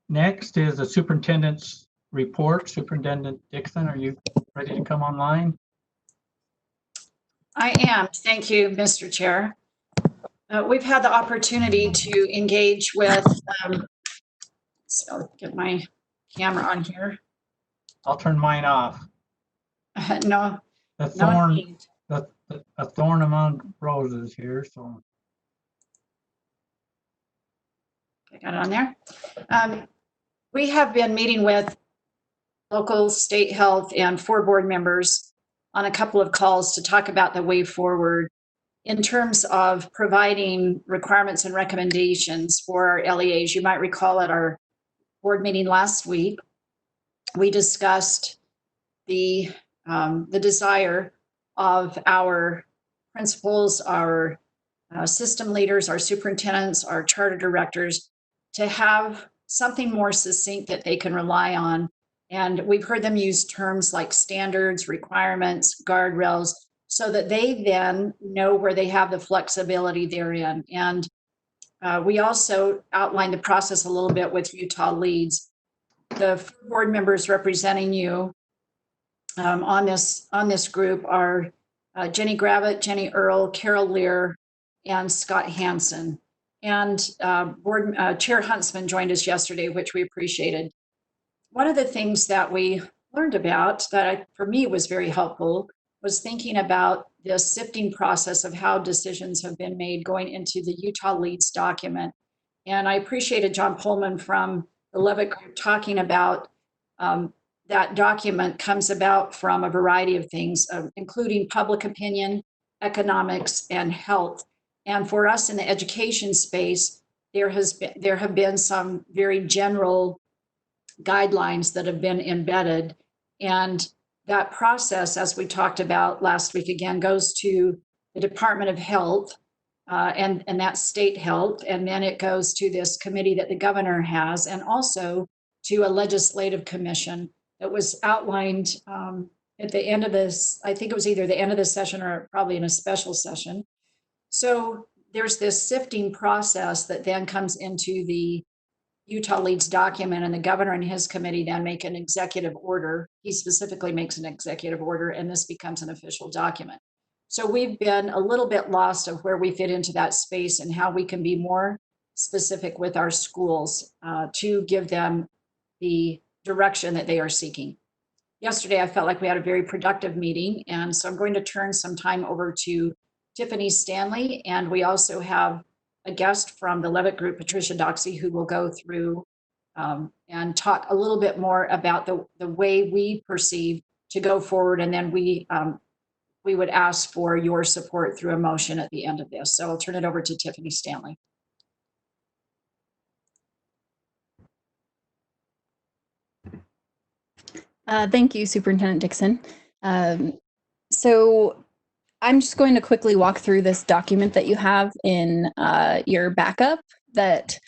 Next is the superintendent's report. Superintendent Dixon, are you ready to come online? I am. Thank you, Mr. Chair. We've had the opportunity to engage with, so I'll get my camera on here. I'll turn mine off. No, The thorn, a thorn among roses here, so. I got it on there. We have been meeting with local, state health, and 4 board members on a couple of calls to talk about the way forward in terms of providing requirements and recommendations for our LEAs. You might recall at our board meeting last week, we discussed the desire of our principals, our system leaders, our superintendents, our charter directors to have something more succinct that they can rely on. And we've heard them use terms like standards, requirements, guardrails, so that they then know where they have the flexibility therein. And we also outlined the process a little bit with Utah Leads. The board members representing you on this group are Jenny Gravitt, Jenny Earl, Carol Lear, and Scott Hansen. And Chair Huntsman joined us yesterday, which we appreciated. One of the things that we learned about that for me was very helpful was thinking about the sifting process of how decisions have been made going into the Utah Leads document. And I appreciated John Pullman from the Levitt Group talking about that document comes about from a variety of things, including public opinion, economics, and health. And for us in the education space, there have been some very general guidelines that have been embedded. And that process, as we talked about last week, again, goes to the Department of Health and that's state health. And then it goes to this committee that the governor has, and also to a legislative commission that was outlined at the end of this. I think it was either the end of the session or probably in a special session. So there's this sifting process that then comes into the Utah Leads document, and the governor and his committee then make an executive order. He specifically makes an executive order, and this becomes an official document. So we've been a little bit lost of where we fit into that space and how we can be more specific with our schools to give them the direction that they are seeking. Yesterday, I felt like we had a very productive meeting, and so I'm going to turn some time over to Tiffany Stanley, and we also have a guest from the Levitt Group, Patricia Doxey, who will go through and talk a little bit more about the way we perceive to go forward, and then we would ask for your support through a motion at the end of this. So I'll turn it over to Tiffany Stanley. Thank you, Superintendent Dixon. So I'm just going to quickly walk through this document that you have in your backup that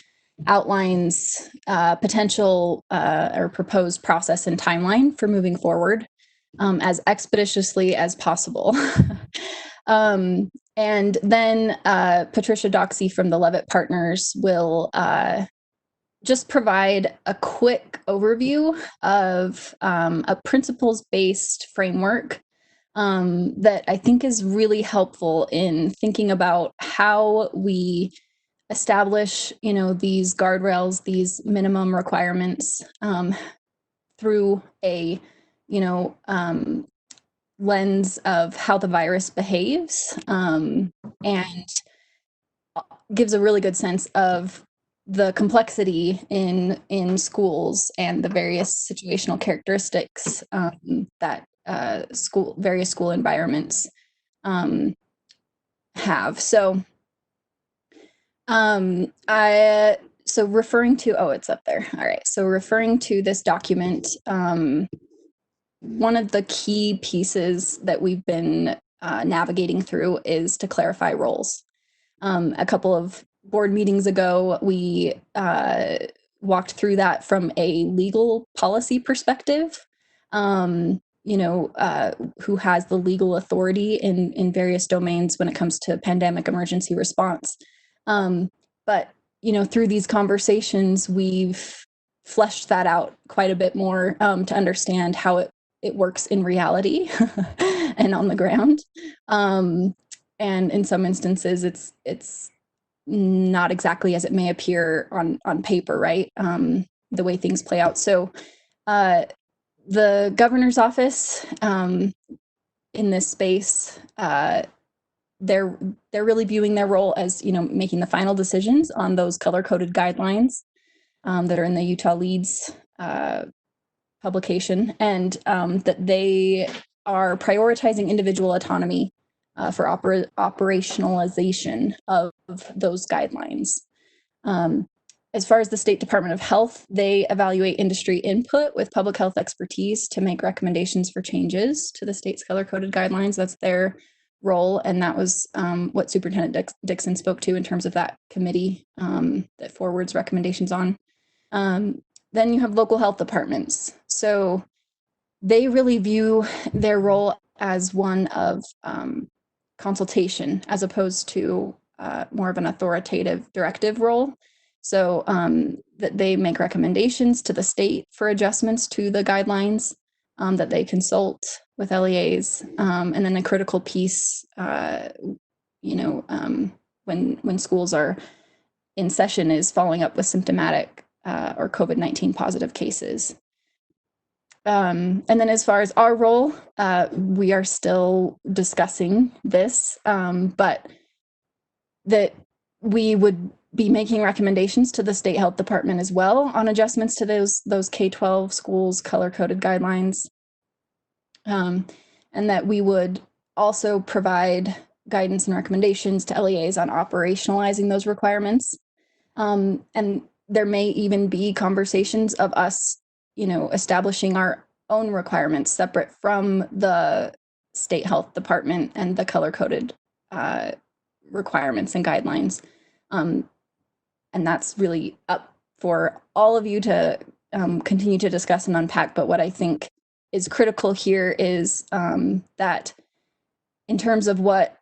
outlines potential or proposed process and timeline for moving forward as expeditiously as possible. And then Patricia Doxey from the Levitt Partners will just provide a quick overview of a principles-based framework that I think is really helpful in thinking about how we establish, these guardrails, these minimum requirements through a, lens of how the virus behaves, and gives a really good sense of the complexity in schools and the various situational characteristics that various school environments have. So so referring to, oh, it's up there. All right. So referring to this document, one of the key pieces that we've been navigating through is to clarify roles. A couple of board meetings ago, we walked through that from a legal policy perspective. Who has the legal authority in various domains when it comes to pandemic emergency response. But, through these conversations, we've fleshed that out quite a bit more to understand how it works in reality and on the ground. And in some instances, it's not exactly as it may appear on paper, right? The way things play out. So the governor's office in this space, they're really viewing their role as, making the final decisions on those color-coded guidelines that are in the Utah Leads publication, and that they are prioritizing individual autonomy for operationalization of those guidelines. As far as the State Department of Health, they evaluate industry input with public health expertise to make recommendations for changes to the state's color-coded guidelines. That's their role, and that was what Superintendent Dixon spoke to in terms of that committee that forwards recommendations on. Then you have local health departments. So they really view their role as one of consultation as opposed to more of an authoritative directive role. So that they make recommendations to the state for adjustments to the guidelines, that they consult with LEAs, and then a critical piece, when schools are in session, is following up with symptomatic or COVID-19 positive cases. And then as far as our role, we are still discussing this, but that we would be making recommendations to the state health department as well on adjustments to those K-12 schools color-coded guidelines. And that we would also provide guidance and recommendations to LEAs on operationalizing those requirements. And there may even be conversations of us, establishing our own requirements separate from the state health department and the color-coded requirements and guidelines. And that's really up for all of you to continue to discuss and unpack. But what I think is critical here is that in terms of what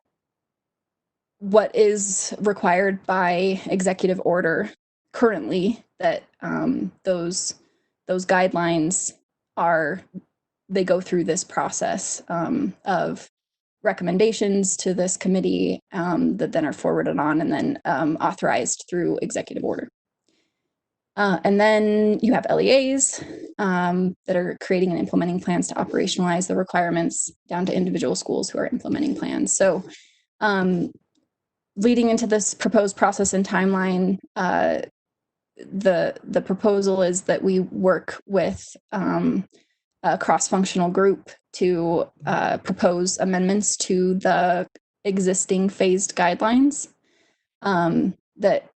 is required by executive order currently, that those guidelines they go through this process of recommendations to this committee that then are forwarded on and then authorized through executive order. And then you have LEAs that are creating and implementing plans to operationalize the requirements down to individual schools who are implementing plans. So leading into this proposed process and timeline, the proposal is that we work with a cross-functional group to propose amendments to the existing phased guidelines. That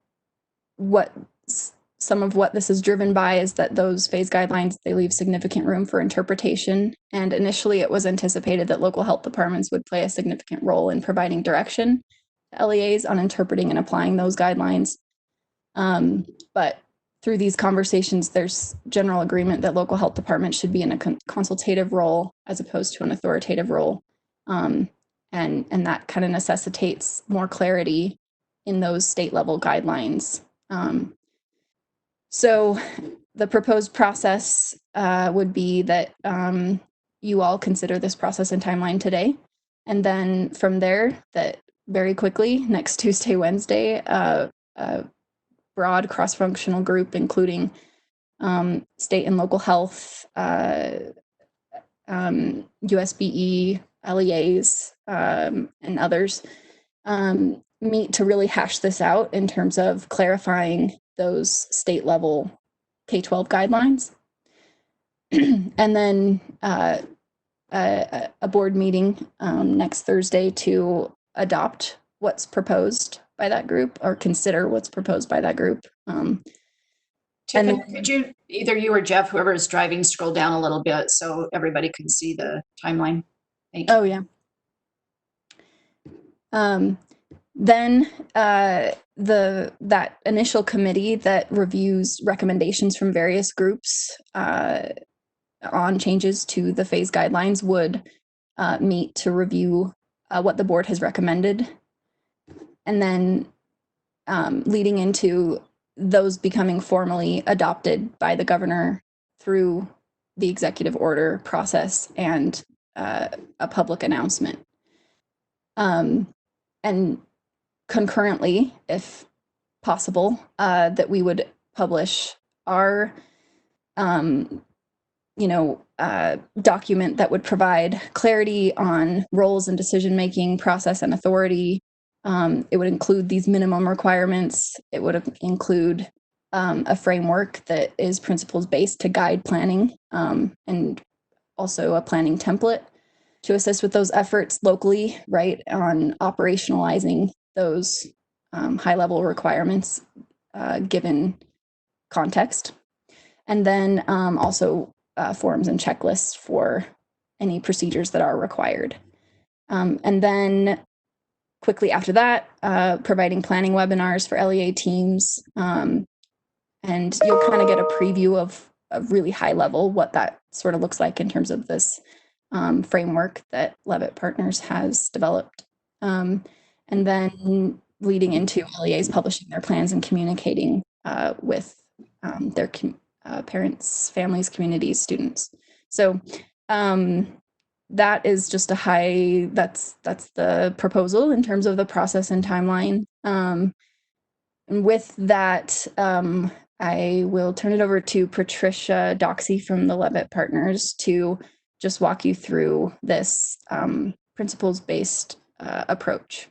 some of what this is driven by is that those phased guidelines, they leave significant room for interpretation. And initially it was anticipated that local health departments would play a significant role in providing direction to LEAs on interpreting and applying those guidelines. But through these conversations, there's general agreement that local health departments should be in a consultative role as opposed to an authoritative role. And that kind of necessitates more clarity in those state level guidelines. So the proposed process would be that you all consider this process and timeline today. And then from there, that very quickly, next Tuesday, Wednesday, broad cross-functional group, including state and local health, USBE, LEAs, and others, meet to really hash this out in terms of clarifying those state level K-12 guidelines. And then a board meeting next Thursday to adopt what's proposed by that group or consider what's proposed by that group. Tiffany, could you, either you or Jeff, whoever is driving, scroll down a little bit so everybody can see the timeline? Thank you. Oh, yeah. Then that initial committee that reviews recommendations from various groups on changes to the phase guidelines would meet to review what the board has recommended. And then leading into those becoming formally adopted by the governor through the executive order process and a public announcement. And concurrently, if possible, that we would publish our document that would provide clarity on roles and decision-making process and authority. It would include these minimum requirements. It would include a framework that is principles-based to guide planning, and also a planning template to assist with those efforts locally, right, on operationalizing those high-level requirements given context. And then also forms and checklists for any procedures that are required. And then quickly after that, providing planning webinars for LEA teams. And you'll kind of get a preview of a really high level what that sort of looks like in terms of this framework that Levitt Partners has developed. And then leading into LEAs publishing their plans and communicating with their parents, families, communities, students. So that is just that's the proposal in terms of the process and timeline. And with that, I will turn it over to Patricia Doxey from the Levitt Partners to just walk you through this principles-based approach.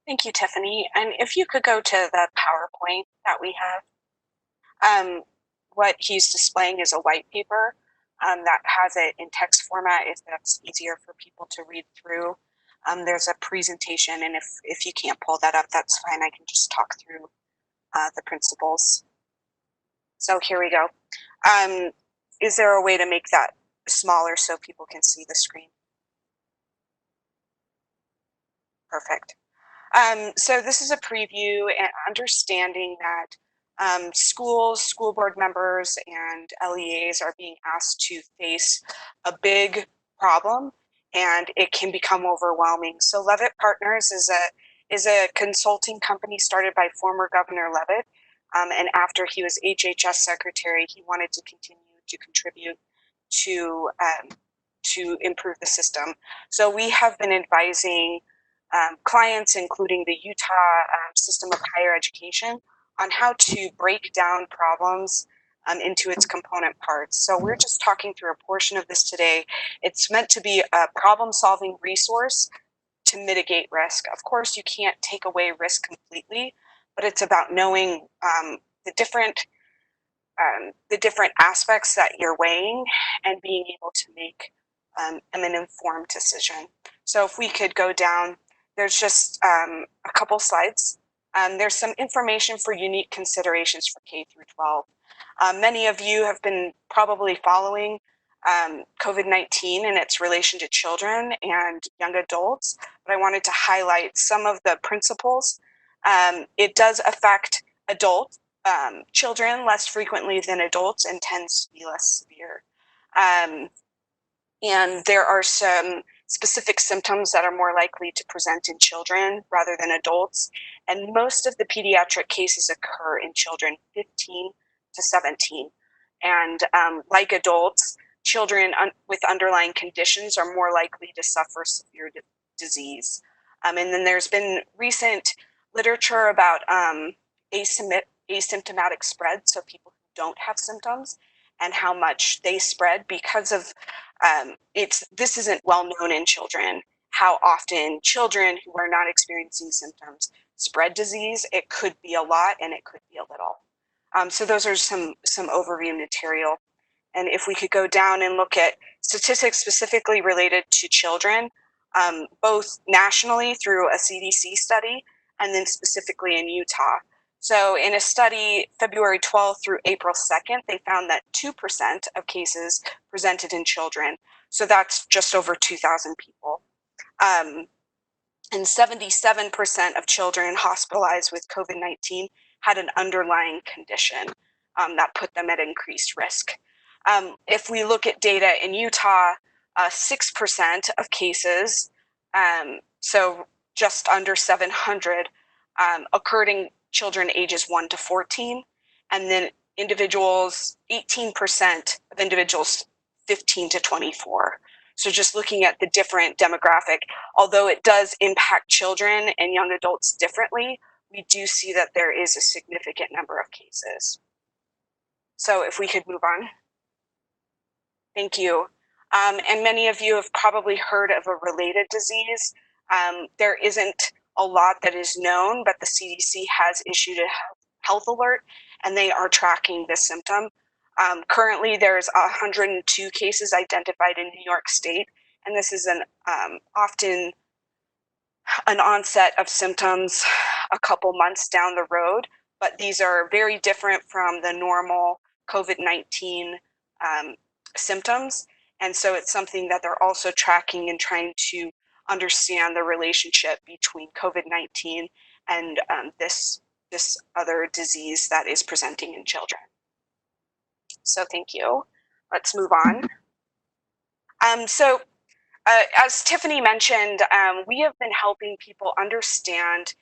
Thank you, Tiffany. And if you could go to the PowerPoint that we have. What he's displaying is a white paper that has it in text format if that's easier for people to read through. There's a presentation, and if you can't pull that up, that's fine. I can just talk through the principles. So here we go. Is there a way to make that smaller so people can see the screen? Perfect. So this is a preview and understanding that schools, school board members, and LEAs are being asked to face a big problem, and it can become overwhelming. So Levitt Partners is a consulting company started by former Governor Levitt, and after he was HHS secretary, he wanted to continue to contribute to improve the system. So we have been advising clients, including the Utah system of higher education, on how to break down problems into its component parts. So we're just talking through a portion of this today. It's meant to be a problem-solving resource to mitigate risk. Of course, you can't take away risk completely, but it's about knowing the different aspects that you're weighing and being able to make an informed decision. So if we could go down, there's just a couple slides. There's some information for unique considerations for K through 12. Many of you have been probably following COVID-19 and its relation to children and young adults, but I wanted to highlight some of the principles. It does affect children less frequently than adults and tends to be less severe. And there are some specific symptoms that are more likely to present in children rather than adults. And most of the pediatric cases occur in children 15 to 17. And like adults, children with underlying conditions are more likely to suffer severe disease. And then there's been recent literature about asymptomatic spread, so people who don't have symptoms, and how much they spread because of this isn't well known in children, how often children who are not experiencing symptoms spread disease. It could be a lot and it could be a little. So those are some overview material. And if we could go down and look at statistics specifically related to children, both nationally through a CDC study and then specifically in Utah. So in a study February 12th through April 2nd, they found that 2% of cases presented in children. So that's just over 2,000 people. And 77% of children hospitalized with COVID-19 had an underlying condition that put them at increased risk. If we look at data in Utah, 6% of cases, so just under 700, occurred in children ages 1 to 14, and then individuals, 18% of individuals 15 to 24. So just looking at the different demographic, although it does impact children and young adults differently, we do see that there is a significant number of cases. So if we could move on. Thank you. And many of you have probably heard of a related disease. There isn't a lot that is known, but the CDC has issued a health alert, and they are tracking this symptom. Currently, there's 102 cases identified in New York State, and this is often an onset of symptoms a couple months down the road, but these are very different from the normal COVID-19 symptoms. And so it's something that they're also tracking and trying to understand the relationship between COVID-19 and this other disease that is presenting in children. So thank you. Let's move on. As Tiffany mentioned, we have been helping people understand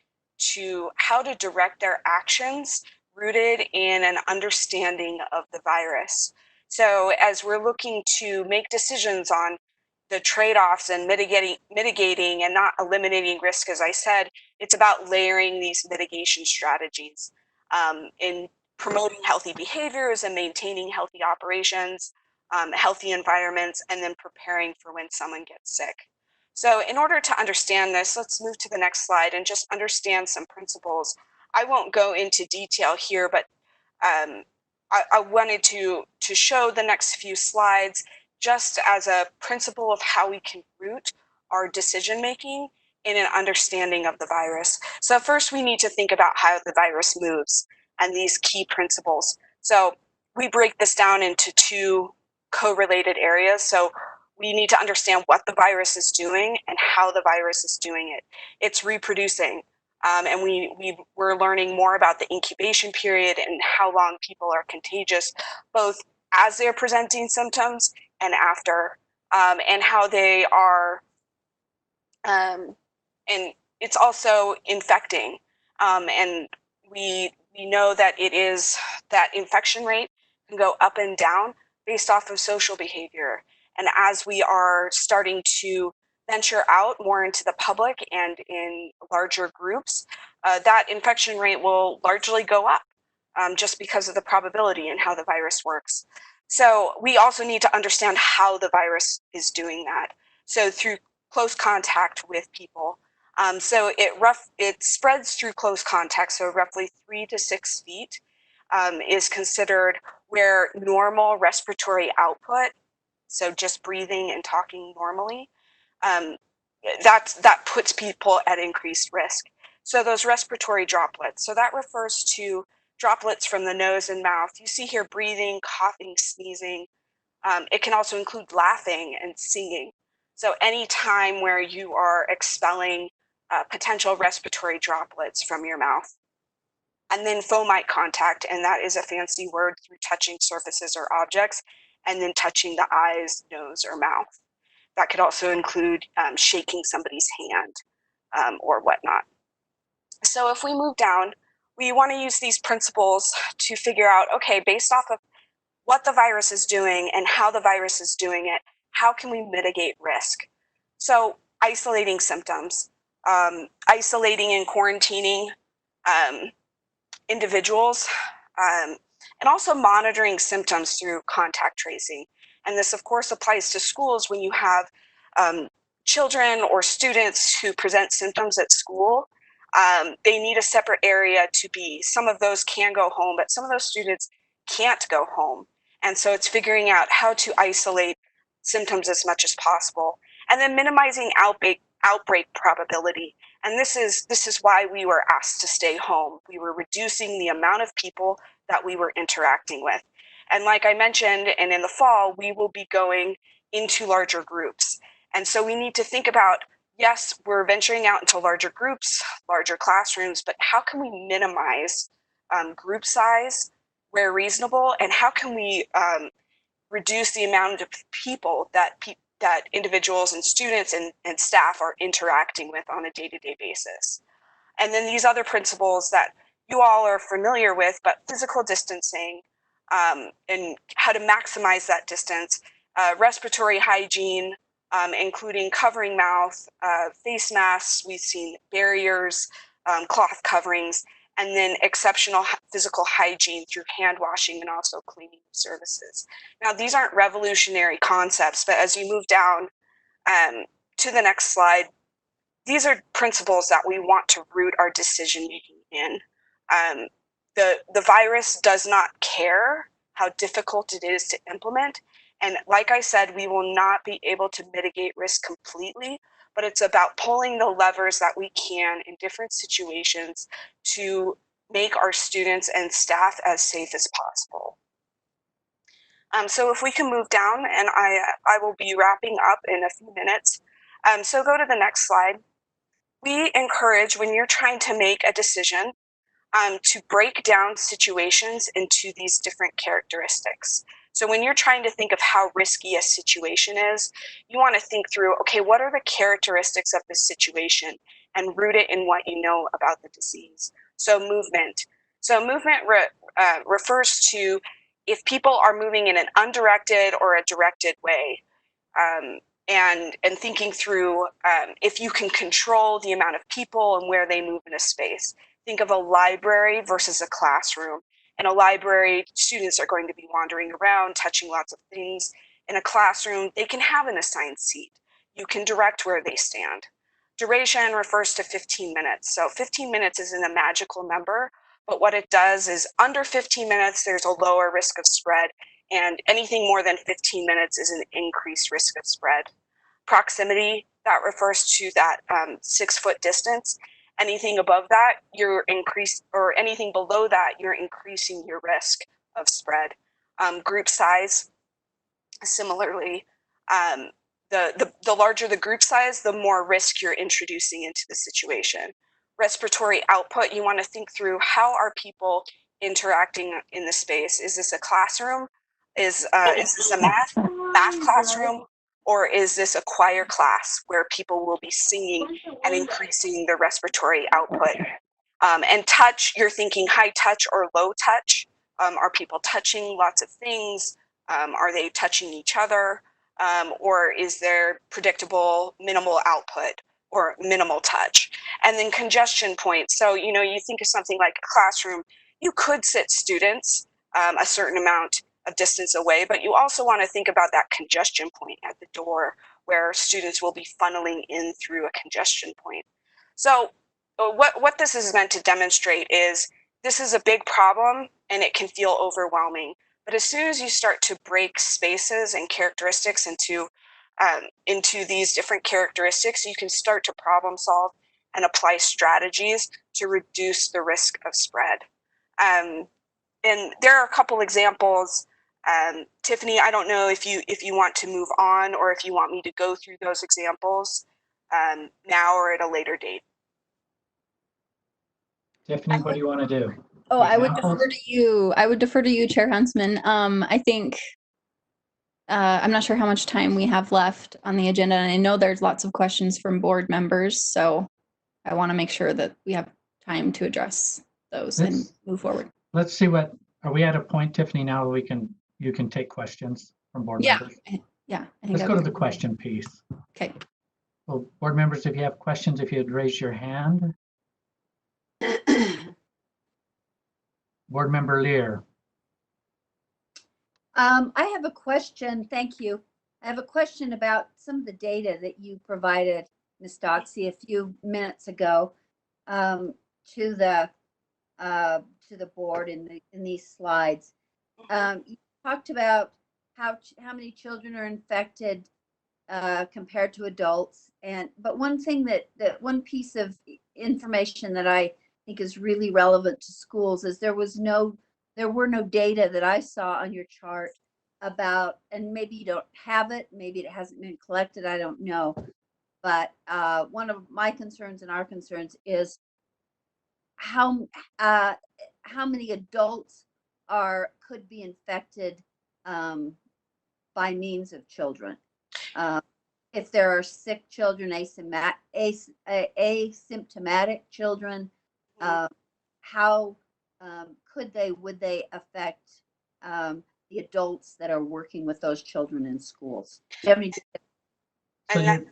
how to direct their actions rooted in an understanding of the virus. So as we're looking to make decisions on the trade-offs and mitigating and not eliminating risk, as I said, it's about layering these mitigation strategies in promoting healthy behaviors and maintaining healthy operations, healthy environments, and then preparing for when someone gets sick. So in order to understand this, let's move to the next slide and just understand some principles. I won't go into detail here, but I wanted to show the next few slides just as a principle of how we can root our decision making in an understanding of the virus. So first we need to think about how the virus moves and these key principles. So we break this down into two correlated areas. So we need to understand what the virus is doing and how the virus is doing it. It's reproducing. And we're learning more about the incubation period and how long people are contagious, both as they're presenting symptoms and after, and how they are, and it's also infecting. And we know that that infection rate can go up and down based off of social behavior. And as we are starting to venture out more into the public and in larger groups, that infection rate will largely go up just because of the probability and how the virus works. So we also need to understand how the virus is doing that. So through close contact with people. So it spreads through close contact, so roughly 3 to 6 feet is considered where normal respiratory output, so just breathing and talking normally, that puts people at increased risk. So those respiratory droplets, so that refers to droplets from the nose and mouth. You see here breathing, coughing, sneezing. It can also include laughing and singing. So any time where you are expelling potential respiratory droplets from your mouth. And then fomite contact, and that is a fancy word through touching surfaces or objects, and then touching the eyes, nose, or mouth. That could also include shaking somebody's hand or whatnot. So if we move down, we want to use these principles to figure out, okay, based off of what the virus is doing and how the virus is doing it, how can we mitigate risk? So isolating symptoms, isolating and quarantining individuals, and also monitoring symptoms through contact tracing. And this, of course, applies to schools when you have children or students who present symptoms at school. They need a separate area to be. Some of those can go home, but some of those students can't go home. And so it's figuring out how to isolate symptoms as much as possible. And then minimizing outbreak probability. And this is why we were asked to stay home. We were reducing the amount of people that we were interacting with. And like I mentioned, and in the fall, we will be going into larger groups. And so we need to think about, yes, we're venturing out into larger groups, larger classrooms, but how can we minimize group size where reasonable, and how can we reduce the amount of people that individuals and students and staff are interacting with on a day-to-day basis. And then these other principles that you all are familiar with, but physical distancing and how to maximize that distance, respiratory hygiene, including covering mouth, face masks, we've seen barriers, cloth coverings, and then exceptional physical hygiene through hand washing and also cleaning services. Now, these aren't revolutionary concepts, but as you move down to the next slide, these are principles that we want to root our decision making in. The virus does not care how difficult it is to implement. And like I said, we will not be able to mitigate risk completely, but it's about pulling the levers that we can in different situations to make our students and staff as safe as possible. So if we can move down, and I will be wrapping up in a few minutes. So go to the next slide. We encourage, when you're trying to make a decision, to break down situations into these different characteristics. So when you're trying to think of how risky a situation is, you want to think through, okay, what are the characteristics of this situation, and root it in what you know about the disease. So movement. So movement refers to if people are moving in an undirected or a directed way. And thinking through if you can control the amount of people and where they move in a space. Think of a library versus a classroom. In a library, students are going to be wandering around, touching lots of things. In a classroom, they can have an assigned seat. You can direct where they stand. Duration refers to 15 minutes. So 15 minutes isn't a magical number, but what it does is under 15 minutes, there's a lower risk of spread, and anything more than 15 minutes is an increased risk of spread. Proximity, that refers to that 6 foot distance. Anything above that, you're increased, or anything below that, you're increasing your risk of spread. Group size, similarly, the larger the group size, the more risk you're introducing into the situation. Respiratory output, you want to think through, how are people interacting in the space? Is this a classroom? Is this a math classroom? Or is this a choir class where people will be singing and increasing the respiratory output? And touch, you're thinking high touch or low touch. Are people touching lots of things? Are they touching each other? Or is there predictable minimal output or minimal touch? And then congestion points. So, you know, you think of something like a classroom, you could sit students a certain amount of distance away, but you also want to think about that congestion point at the door where students will be funneling in through a congestion point. So what this is meant to demonstrate is this is a big problem and it can feel overwhelming. But as soon as you start to break spaces and characteristics into these different characteristics, you can start to problem solve and apply strategies to reduce the risk of spread. And there are a couple examples. Tiffany, I don't know if you want to move on or if you want me to go through those examples now or at a later date. Tiffany, what do you want to do? Oh, I would Examples? defer to you. I would defer to you, Chair Huntsman. I think I'm not sure how much time we have left on the agenda, and I know there's lots of questions from board members, so I want to make sure that we have time to address those and move forward. Let's see are we at a point, Tiffany, now where you can take questions from board members? Yeah, I think Let's that go to would the be- question piece. Okay. Well, board members, if you have questions, if you'd raise your hand. Board member Lear. I have a question. Thank you. I have a question about some of the data that you provided, Ms. Doxey, a few minutes ago to the board in these slides. You talked about how many children are infected compared to adults, but one thing that one piece of information that I think is really relevant to schools is there were no data that I saw on your chart about, and maybe you don't have it, maybe it hasn't been collected, I don't know. But one of my concerns and our concerns is how many adults could be infected by means of children. If there are sick children, asymptomatic children, how would they affect the adults that are working with those children in schools? Do you have any? So And that-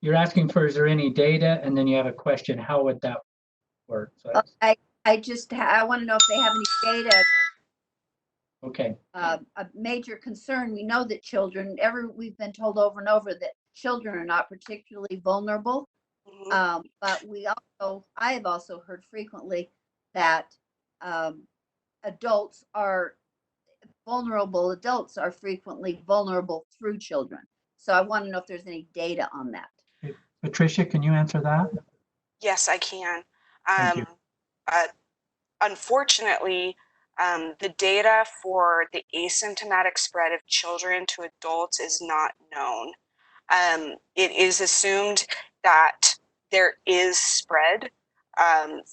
you're asking for, is there any data? And then you have a question, how would that work? So that's, I want to know if they have any data. okay. A major concern. We know that we've been told over and over that children are not particularly vulnerable. Mhm. But I have also heard frequently that adults are frequently vulnerable through children. So I want to know if there's any data on that. Patricia, can you answer that? Yes, I can. Thank you. Unfortunately, the data for the asymptomatic spread of children to adults is not known. It is assumed that there is spread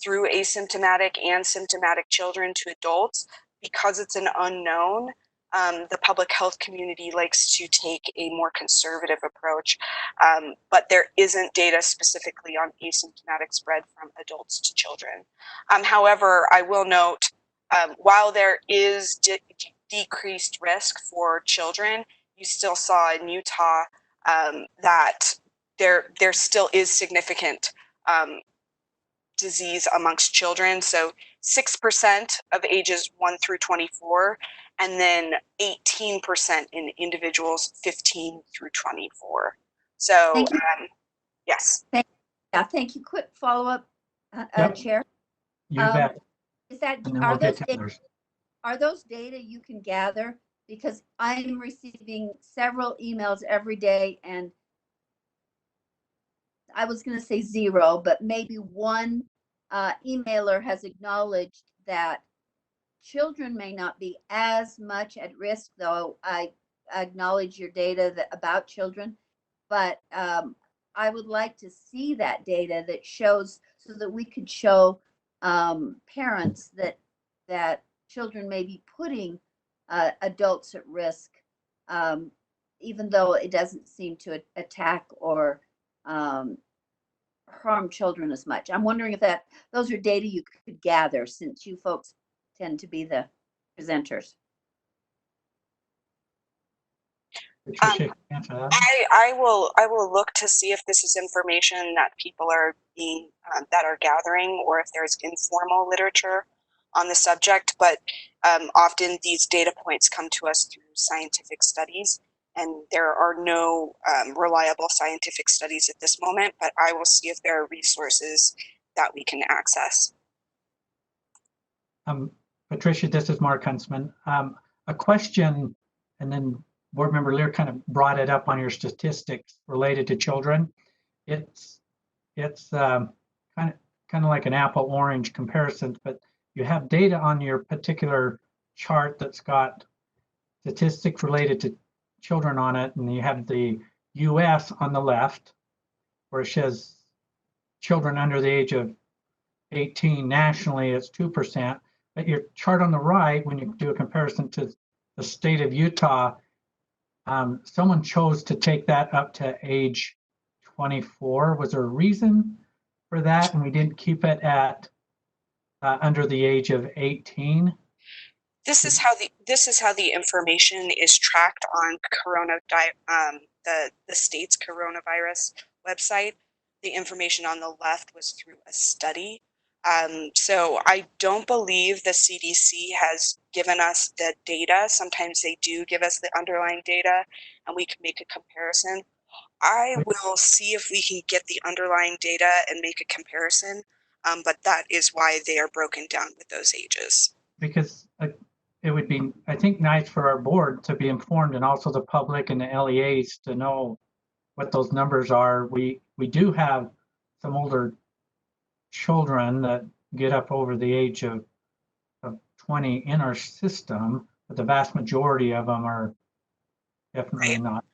through asymptomatic and symptomatic children to adults. Because it's an unknown, the public health community likes to take a more conservative approach, but there isn't data specifically on asymptomatic spread from adults to children. However, I will note, while there is decreased risk for children, you still saw in Utah that there still is significant disease amongst children. So 6% of ages 1 through 24, and then 18% in individuals 15 through 24. So Thank you. yes. Yeah, thank you. Quick follow-up, Yep. Chair. You bet. Is that, And then we'll get to data, others. are those data you can gather? Because I'm receiving several emails every day, and I was going to say zero, but maybe one emailer has acknowledged that children may not be as much at risk, though I acknowledge your data about children, but I would like to see that data that shows, so that we could show parents that children may be putting adults at risk, even though it doesn't seem to attack or harm children as much. I'm wondering if those are data you could gather, since you folks tend to be the presenters. Patricia, can you answer that? I will look to see if this is information that people are being that are gathering, or if there's informal literature on the subject. But often these data points come to us through scientific studies, and there are no reliable scientific studies at this moment. But I will see if there are resources that we can access. Patricia, this is Mark Huntsman. A question, and then Board Member Lear kind of brought it up on your statistics related to children. It's kind of like an apple-orange comparison, but you have data on your particular chart that's got statistics related to children on it, and you have the US on the left, where it says children under the age of 18 nationally, it's 2%. But your chart on the right, when you do a comparison to the state of Utah, someone chose to take that up to age 24. Was there a reason for that? And we didn't keep it at under the age of 18? This is how the information is tracked on the state's coronavirus website. The information on the left was through a study. So I don't believe the CDC has given us the data. Sometimes they do give us the underlying data and we can make a comparison. I will see if we can get the underlying data and make a comparison, but that is why they are broken down with those ages. Because it would be, I think, nice for our board to be informed, and also the public and the LEAs to know what those numbers are. We do have some older children that get up over the age of 20 in our system, but the vast majority of them are definitely Right. not.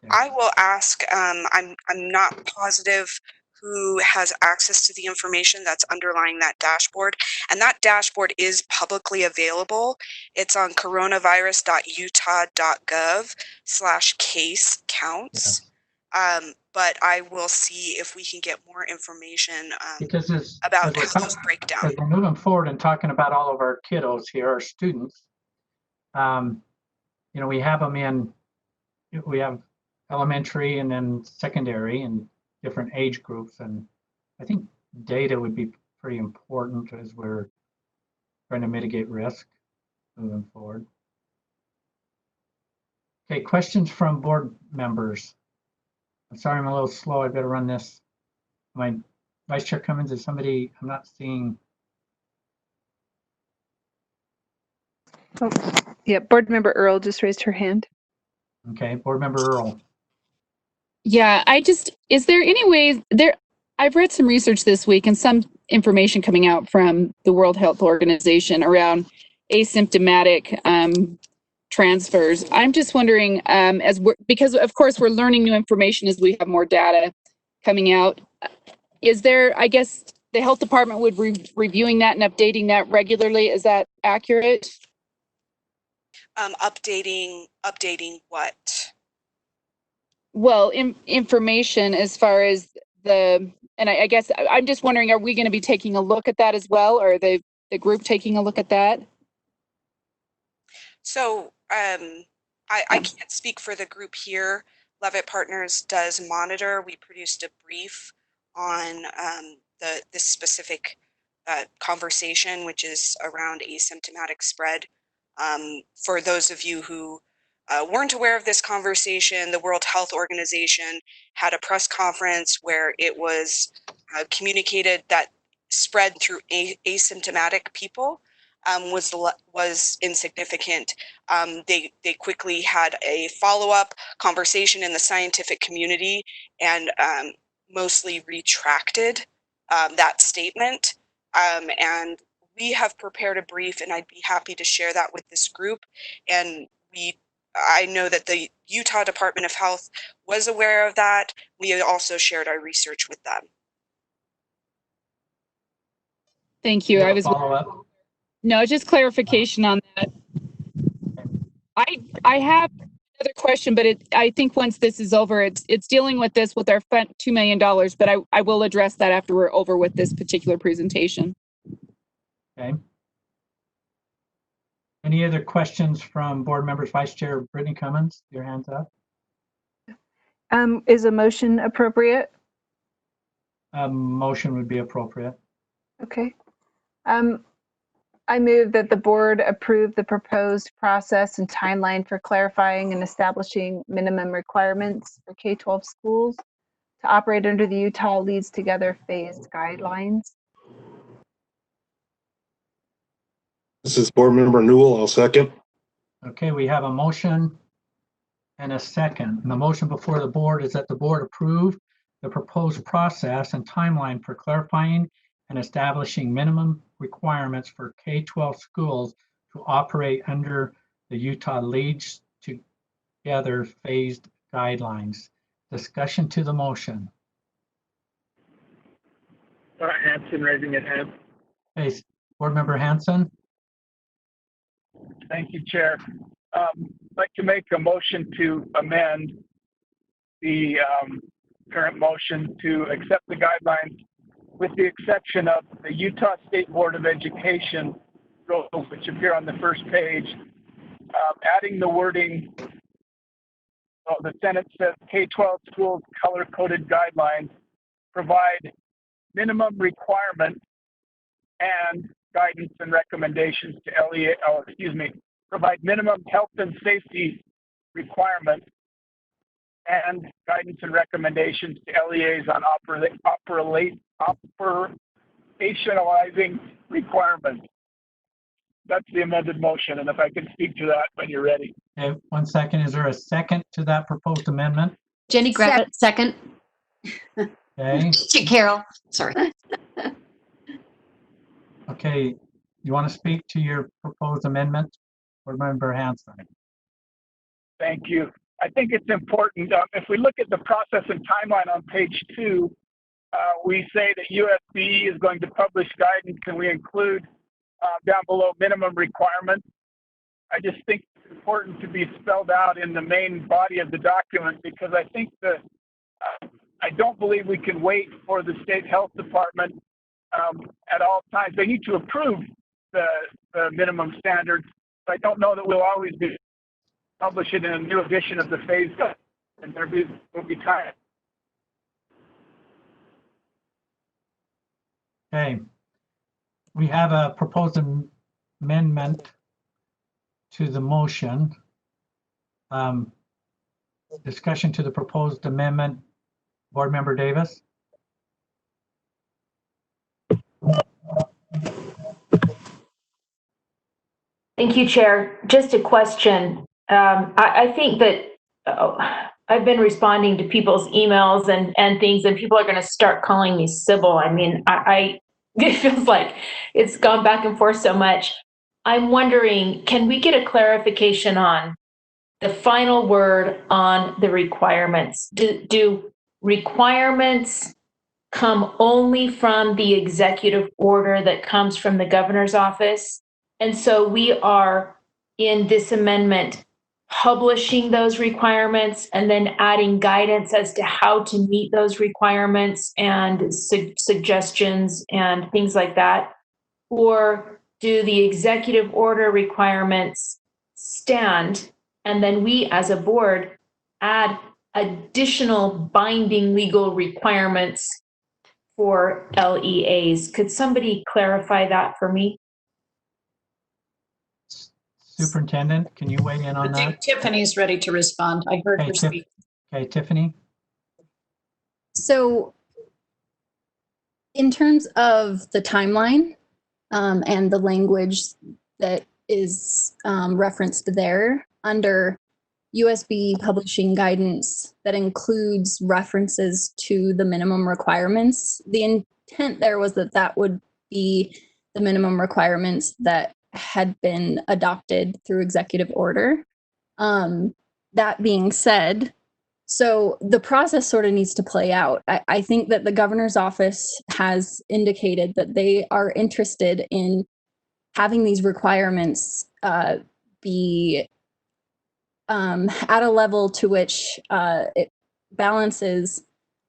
I will ask, I'm not positive who has access to the information that's underlying that dashboard. And that dashboard is publicly available. It's on coronavirus.utah.gov/case counts. but I will see if we can get more information Because about how those break down. as we're moving forward and talking about all of our kiddos here, our students, you know, we have them in, we have elementary and then secondary and different age groups. And I think data would be pretty important as we're trying to mitigate risk moving forward. Okay, questions from board members. I'm sorry, I'm a little slow. I better run this. My Vice Chair Cummings, is somebody, I'm not seeing. Oh, yeah, Board Member Earl just raised her hand. Okay, Board Member Earl. Yeah, is there any way there, I've read some research this week and some information coming out from the World Health Organization around asymptomatic transfers. I'm just wondering, because of course we're learning new information as we have more data coming out. Is there, I guess, the health department would reviewing that and updating that regularly. Is that accurate? Updating what? Well, information as far as and I guess I'm just wondering, are we going to be taking a look at that as well, or the group taking a look at that? So I can't speak for the group here. Levitt Partners does monitor. We produced a brief on this specific conversation, which is around asymptomatic spread. For those of you who weren't aware of this conversation, the World Health Organization had a press conference where it was communicated that spread through asymptomatic people was insignificant. They quickly had a follow-up conversation in the scientific community and mostly retracted that statement. And we have prepared a brief, and I'd be happy to share that with this group. And I know that the Utah Department of Health was aware of that. We also shared our research with them. Thank you. I was follow up. No, just clarification on that. I have another question, but I think once this is over, it's dealing with this with our $2 million, but I will address that after we're over with this particular presentation. Okay. Any other questions from board members? Vice Chair Brittany Cummings, your hand's up. Is a motion appropriate? A motion would be appropriate. Okay. I move that the board approve the proposed process and timeline for clarifying and establishing minimum requirements for K-12 schools to operate under the Utah Leads Together phased guidelines. This is Board Member Newell. I'll second. Okay, we have a motion and a second. And the motion before the board is that the board approve the proposed process and timeline for clarifying and establishing minimum requirements for K-12 schools to operate under the Utah Leads Together phased guidelines. Discussion to the motion. Hanson raising his hand. Hey, Board Member Hanson. Thank you, Chair. I'd like to make a motion to amend the current motion to accept the guidelines with the exception of the Utah State Board of Education rules, which appear on the first page, adding the wording, the sentence says K-12 schools color-coded guidelines provide minimum requirements and guidance and recommendations to LEA, provide minimum health and safety requirements and guidance and recommendations to LEAs on operationalizing requirements. That's the amended motion, and if I can speak to that when you're ready. Okay, 1 second. Is there a second to that proposed amendment? Jenny Gravitt, second. Okay. Carol, sorry. Okay, you want to speak to your proposed amendment? Board Member Hanson. Thank you. I think it's important. If we look at the process and timeline on page 2, we say that USB is going to publish guidance, and we include down below minimum requirements. I just think it's important to be spelled out in the main body of the document because I think the I don't believe we can wait for the state health department at all times. They need to approve the minimum standards. But I don't know that we'll always be publishing in a new edition of the phase, and there will be time. Okay. We have a proposed amendment to the motion. Discussion to the proposed amendment. Board Member Davis. Thank you, Chair. Just a question. I think that I've been responding to people's emails and things, and people are going to start calling me Sybil. I mean, it feels like it's gone back and forth so much. I'm wondering, can we get a clarification on the final word on the requirements? Do requirements come only from the executive order that comes from the governor's office? And so we are, in this amendment, publishing those requirements and then adding guidance as to how to meet those requirements and suggestions and things like that? Or do the executive order requirements stand, and then we as a board add additional binding legal requirements for LEAs? Could somebody clarify that for me? Superintendent, can you weigh in on I think that? Tiffany's ready to respond. I heard her speak. Okay, Tiffany. So in terms of the timeline and the language that is referenced there under USB publishing guidance that includes references to the minimum requirements, the intent there was that that would be the minimum requirements that had been adopted through executive order. That being said, so the process sort of needs to play out. I think that the governor's office has indicated that they are interested in having these requirements be at a level to which it balances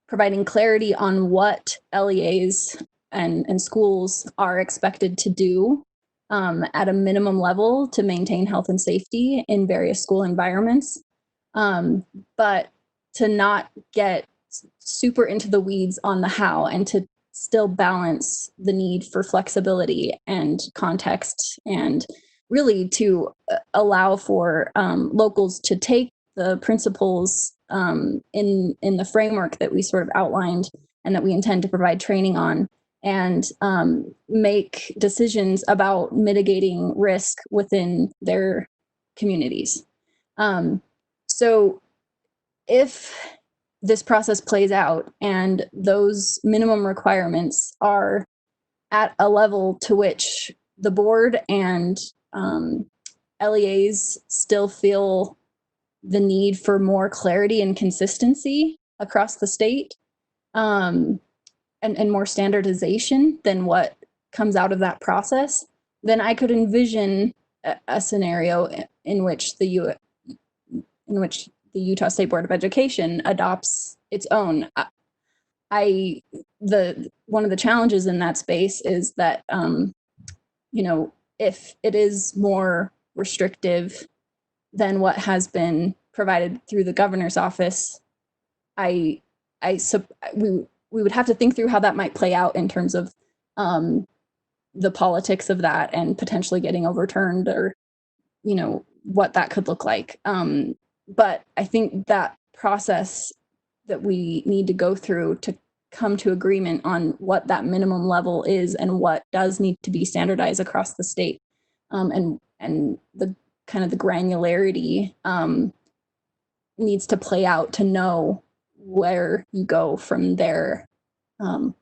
providing clarity on what LEAs and schools are expected to do at a minimum level to maintain health and safety in various school environments, but to not get super into the weeds on the how, and to still balance the need for flexibility and context, and really to allow for locals to take the principles in the framework that we sort of outlined and that we intend to provide training on, and make decisions about mitigating risk within their communities. So if this process plays out and those minimum requirements are at a level to which the board and LEAs still feel the need for more clarity and consistency across the state, and more standardization than what comes out of that process, then I could envision a scenario in which the Utah State Board of Education adopts its own. One of the challenges in that space is that if it is more restrictive than what has been provided through the governor's office, we would have to think through how that might play out in terms of the politics of that and potentially getting overturned, or what that could look like. But I think that process that we need to go through to come to agreement on what that minimum level is and what does need to be standardized across the state, and the kind of the granularity needs to play out to know where you go from there. So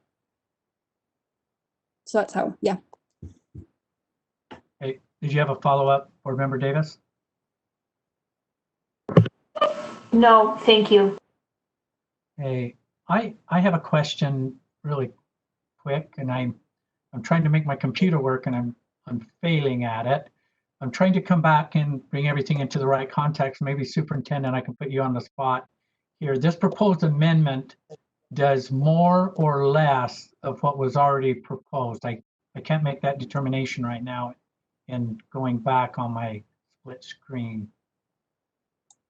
that's how, yeah. Hey, did you have a follow-up, Board Member Davis? No, thank you. Hey, I have a question really quick, and I'm trying to make my computer work, and I'm failing at it. I'm trying to come back and bring everything into the right context. Maybe Superintendent, I can put you on the spot here. This proposed amendment does more or less of what was already proposed. I can't make that determination right now in going back on my split screen.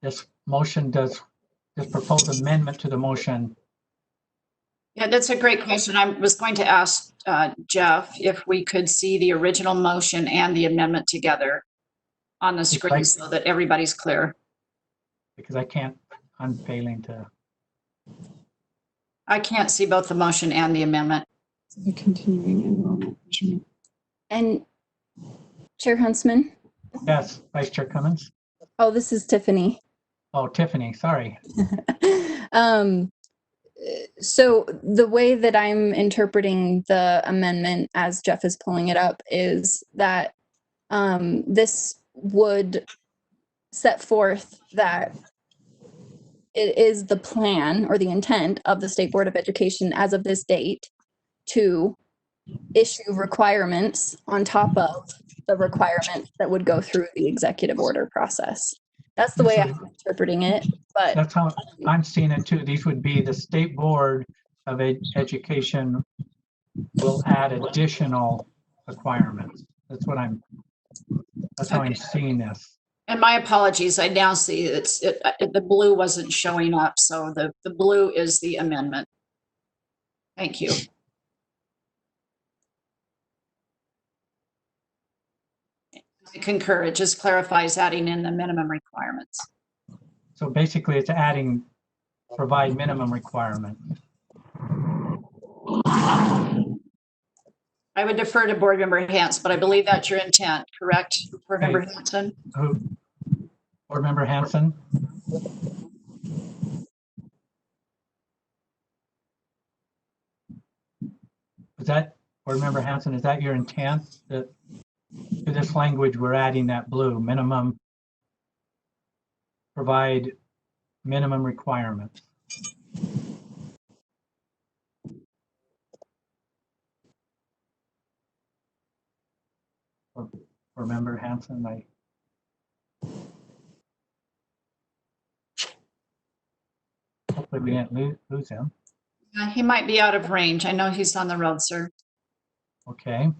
This motion does, this proposed amendment to the motion. Yeah, that's a great question. I was going to ask Jeff if we could see the original motion and the amendment together on the screen so that everybody's clear. Because I can't, I'm failing to. I can't see both the motion and the amendment. The continuing enrollment measurement. And Chair Huntsman? Yes, Vice Chair Cummings. Oh, this is Tiffany. Oh, Tiffany, sorry. So the way that I'm interpreting the amendment as Jeff is pulling it up is that this would set forth that it is the plan or the intent of the State Board of Education as of this date to issue requirements on top of the requirements that would go through the executive order process. That's the way I'm interpreting it, but That's how I'm seeing it too. These would be the State Board of Education will add additional requirements. That's how I'm seeing this. And my apologies, I now see the blue wasn't showing up, so the blue is the amendment. Thank you. I concur. It just clarifies adding in the minimum requirements. So basically it's adding, provide minimum requirements. I would defer to Board Member Hanson, but I believe that's your intent, correct, Board Member Hanson? Who? Board Member Hanson? Is that, Board Member Hanson, is that your intent that to this language we're adding that blue minimum, provide minimum requirements? Or Member Hanson, hopefully we didn't lose him. He might be out of range. I know he's on the road, sir. Okay.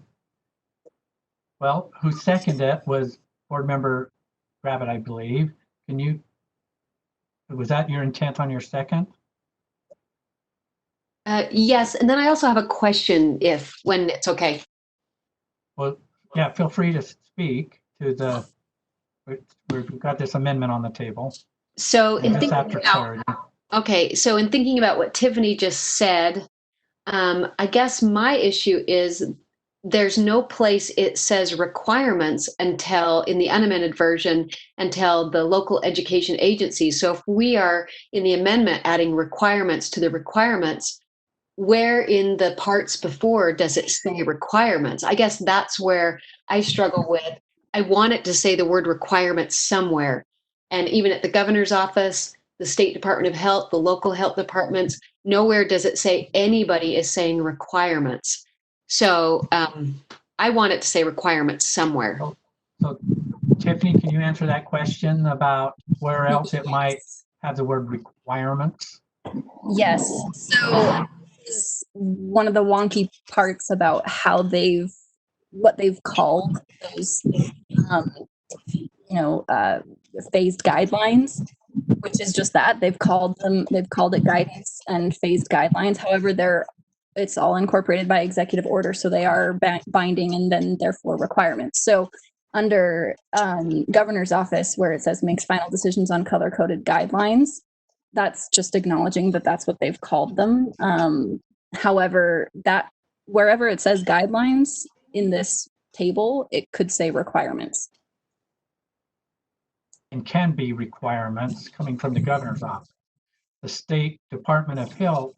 Well, who seconded it was Board Member Rabbit, I believe. Can you, was that your intent on your second? Yes, and then I also have a question when it's okay. Well, yeah, feel free to speak to the, we've got this amendment on the table. So in Just thinking after about, clarity. okay, so in thinking about what Tiffany just said, I guess my issue is there's no place it says requirements until in the unamended version until the local education agency. So if we are in the amendment adding requirements to the requirements, where in the parts before does it say requirements? I guess that's where I struggle with. I want it to say the word requirements somewhere. And even at the governor's office, the State Department of Health, the local health departments, nowhere does it say anybody is saying requirements. So I want it to say requirements somewhere. So Tiffany, can you answer that question about where else it might have the word requirements? yes. So one of the wonky parts about how what they've called those, phased guidelines, which is just that they've called it guidance and phased guidelines. However, it's all incorporated by executive order, so they are binding and then therefore requirements. So under governor's office, where it says makes final decisions on color-coded guidelines, that's just acknowledging that that's what they've called them. However, that wherever it says guidelines in this table, it could say requirements. And can be requirements coming from the governor's office. The State Department of Health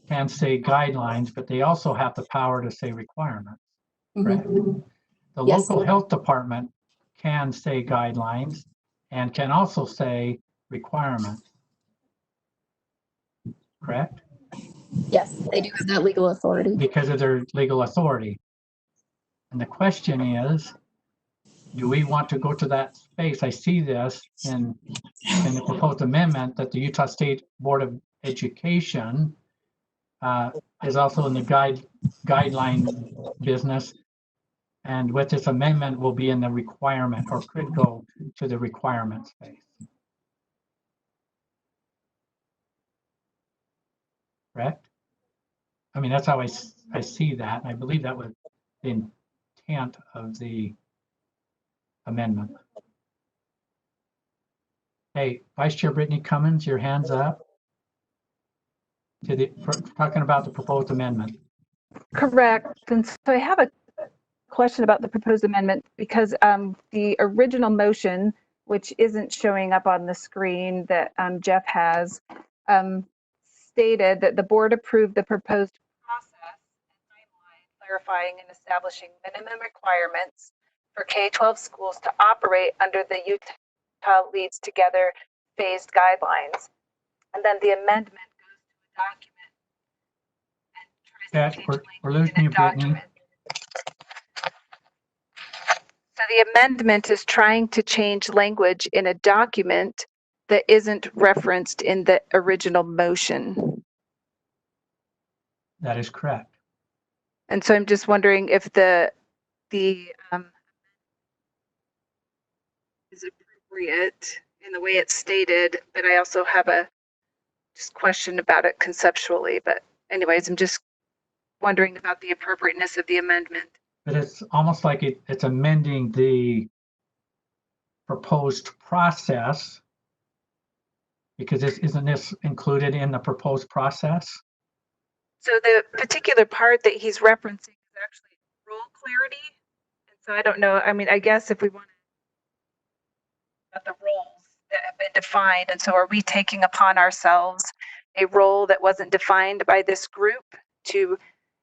can say guidelines, but they also have the power to say requirements. Correct? Mm-hmm. The Yes. local health department can say guidelines and can also say requirements. Correct? Yes, they do have that legal authority. Because of their legal authority. And the question is, do we want to go to that space? I see this in the proposed amendment that the Utah State Board of education is also in the guideline business. And with this amendment will be in the requirement or could go to the requirement space. Correct? I mean, that's how I see that. I believe that was the intent of the amendment. Hey, Vice Chair Brittany Cummings, your hand's up. Talking about the proposed amendment. Correct. And so I have a question about the proposed amendment because the original motion, which isn't showing up on the screen that Jeff has, stated that the board approved the proposed process and timeline clarifying and establishing minimum requirements for K-12 schools to operate under the Utah Leads Together phased guidelines. And then the amendment goes to a document and tries to change We're losing you, Brittany. So the amendment is trying to change language in a document that isn't referenced in the original motion. That is correct. And so I'm just wondering if the is appropriate in the way it's stated, but I also have a just question about it conceptually. But anyways, I'm just wondering about the appropriateness of the amendment. But it's almost like it's amending the proposed process, because isn't this included in the proposed process? So the particular part that he's referencing is actually role clarity. And so I don't know, I mean, I guess if we want to, the roles that have been defined, and so are we taking upon ourselves a role that wasn't defined by this group to,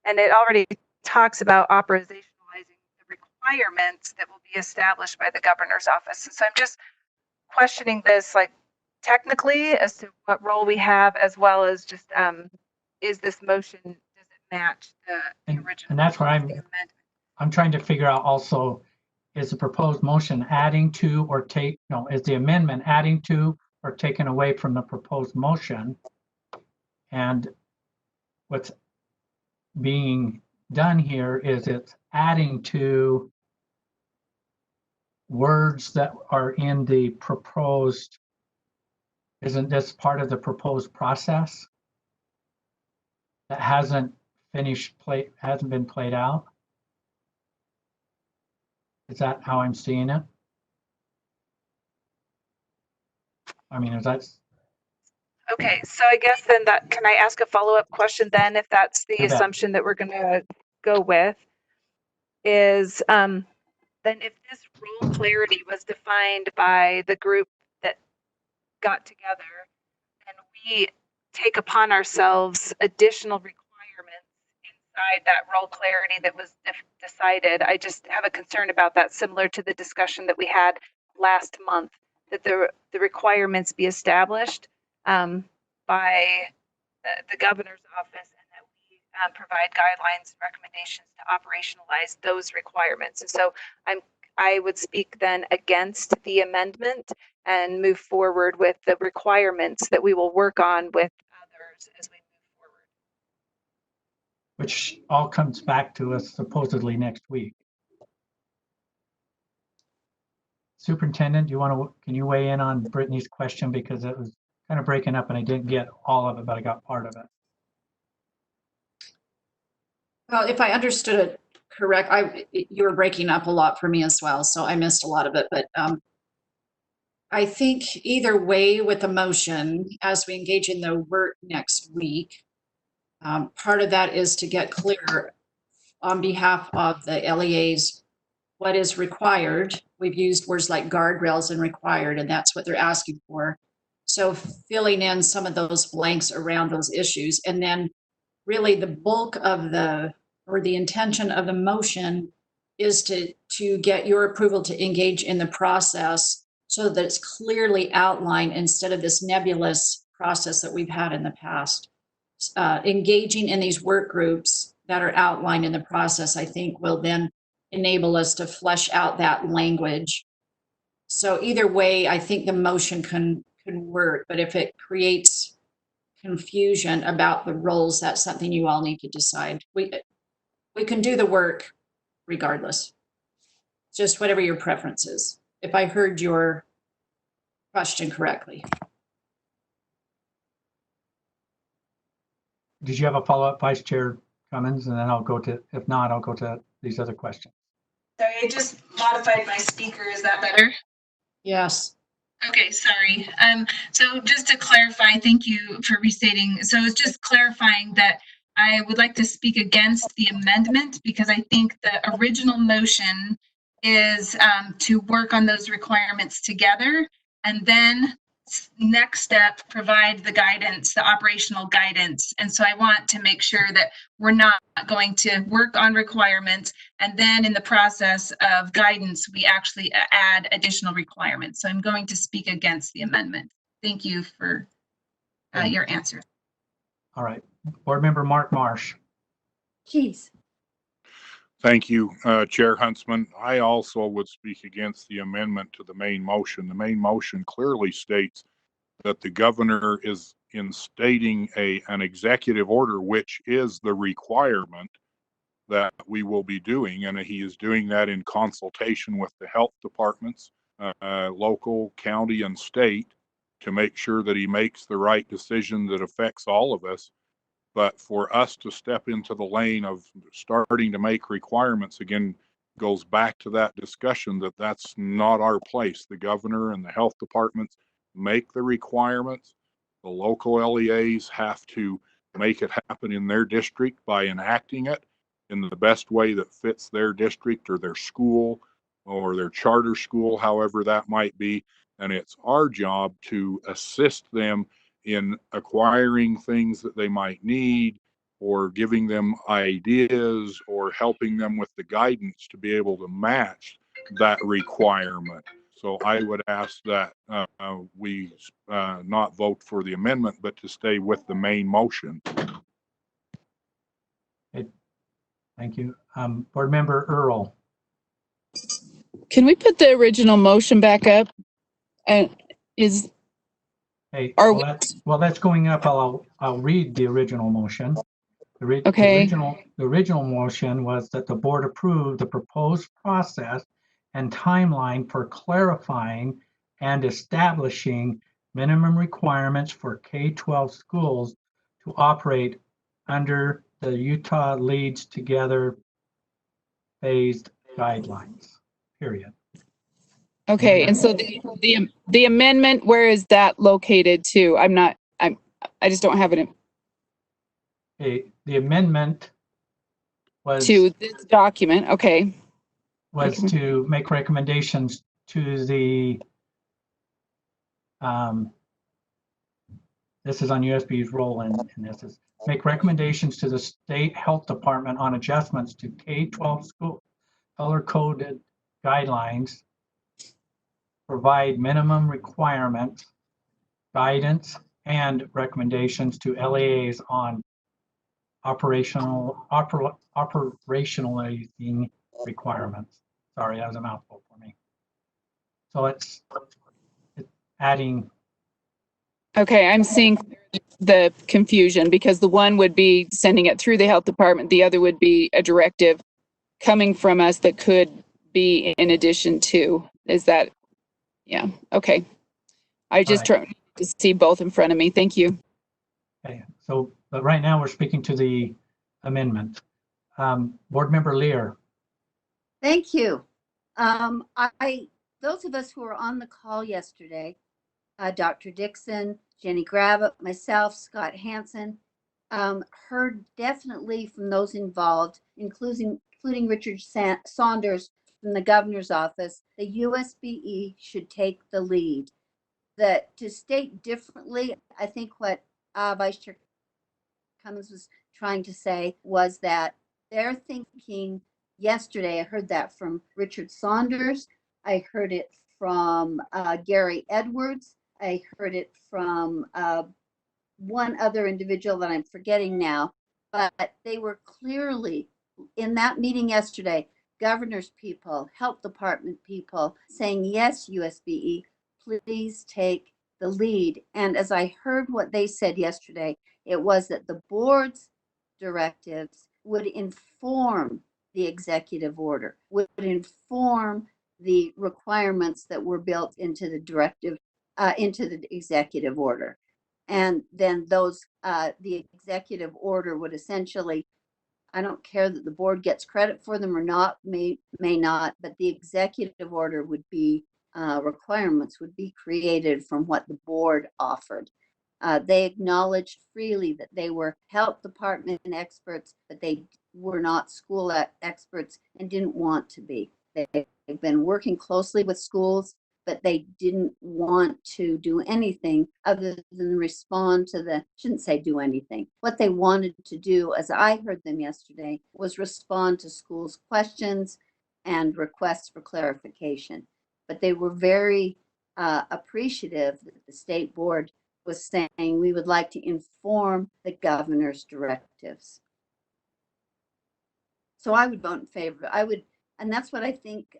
and it already talks about operationalizing the requirements that will be established by the governor's office. And so I'm just questioning this, like technically as to what role we have, as well as just is this motion, does it match the original? And that's where I'm trying to figure out also, is the proposed motion adding to or is the amendment adding to or taken away from the proposed motion? And what's being done here is it's adding to words that are in the proposed. Isn't this part of the proposed process that hasn't been played out? Is that how I'm seeing it? I mean, is that? Okay, so I guess then can I ask a follow-up question then, if that's the assumption that we're gonna go with, is then if this role clarity was defined by the group that got together and we take upon ourselves additional requirements inside that role clarity that was decided, I just have a concern about that, similar to the discussion that we had last month, that the requirements be established by the governor's office, and that we provide guidelines and recommendations to operationalize those requirements. And so I would speak then against the amendment and move forward with the requirements that we will work on with others as we move forward. Which all comes back to us supposedly next week. Superintendent, can you weigh in on Brittany's question, because it was kind of breaking up and I didn't get all of it, but I got part of it. Well, if I understood it correct, you were breaking up a lot for me as well, so I missed a lot of it. But I think either way with the motion, as we engage in the work next week, part of that is to get clear on behalf of the LEAs what is required. We've used words like guardrails and required, and that's what they're asking for. So filling in some of those blanks around those issues, and then really the bulk of the intention of the motion is to get your approval to engage in the process so that it's clearly outlined instead of this nebulous process that we've had in the past. Engaging in these work groups that are outlined in the process, I think, will then enable us to flesh out that language. So either way, I think the motion can work, but if it creates confusion about the roles, that's something you all need to decide. We can do the work regardless. Just whatever your preference is, if I heard your question correctly. Did you have a follow-up, Vice Chair Cummings? And then I'll go to, if not, I'll go to these other questions. Sorry, I just modified my speaker. Is that better? Yes. Okay, sorry. So just to clarify, thank you for restating. So it's just clarifying that I would like to speak against the amendment because I think the original motion is to work on those requirements together, and then next step, provide the guidance, the operational guidance. And so I want to make sure that we're not going to work on requirements and then in the process of guidance, we actually add additional requirements. So I'm going to speak against the amendment. Thank you for your answer. All right. Board Member Mark Marsh. Jeez. Thank you, Chair Huntsman. I also would speak against the amendment to the main motion. The main motion clearly states that the governor is instating an executive order, which is the requirement that we will be doing. And he is doing that in consultation with the health departments, local, county, and state, to make sure that he makes the right decision that affects all of us. But for us to step into the lane of starting to make requirements again goes back to that discussion that that's not our place. The governor and the health departments make the requirements. The local LEAs have to make it happen in their district by enacting it in the best way that fits their district or their school or their charter school, however that might be. And it's our job to assist them in acquiring things that they might need, or giving them ideas, or helping them with the guidance to be able to match that requirement. So I would ask that we not vote for the amendment, but to stay with the main motion. Okay. Thank you. Board Member Earl. Can we put the original motion back up? And Hey, Are well, that's going up. I'll read the original motion. Okay. The original motion was that the board approve the proposed process and timeline for clarifying and establishing minimum requirements for K-12 schools to operate under the Utah Leads Together phased guidelines, period. Okay, and so the amendment, where is that located to? I just don't have it The amendment was to this document. Okay. To make recommendations to the this is on USB's role in this, is make recommendations to the state health department on adjustments to K-12 school color-coded guidelines, provide minimum requirements, guidance, and recommendations to LEAs on operationalizing requirements. Sorry, that was a mouthful for me. So it's adding. Okay, I'm seeing the confusion because the one would be sending it through the health department. The other would be a directive coming from us that could be in addition to. Is that, yeah, okay. I just try to see both in front of me. Thank you. Okay, so but right now we're speaking to the amendment. Board Member Lear. Thank you. Those of us who were on the call yesterday, Dr. Dixon, Jenny Gravitt, myself, Scott Hansen, heard definitely from those involved, including Richard Saunders from the governor's office, the USBE should take the lead. That to state differently, I think what Vice Chair Cummings was trying to say was that they're thinking yesterday, I heard that from Richard Saunders, I heard it from Gary Edwards, I heard it from one other individual that I'm forgetting now, but they were clearly in that meeting yesterday, governor's people, health department people saying, yes, USBE, please take the lead. And as I heard what they said yesterday, it was that the board's directives would inform the executive order, would inform the requirements that were built into the directive, into the executive order. And then those, the executive order would essentially, I don't care that the board gets credit for them or not, may not, but the executive order would be, requirements would be created from what the board offered. They acknowledged freely that they were health department experts, but they were not school experts and didn't want to be. They've been working closely with schools, but they didn't want to do anything other than respond to the, shouldn't say do anything. What they wanted to do, as I heard them yesterday, was respond to schools' questions and requests for clarification. But they were very appreciative that the state board was saying we would like to inform the governor's directives. So I would vote in favor. I would, and that's what I think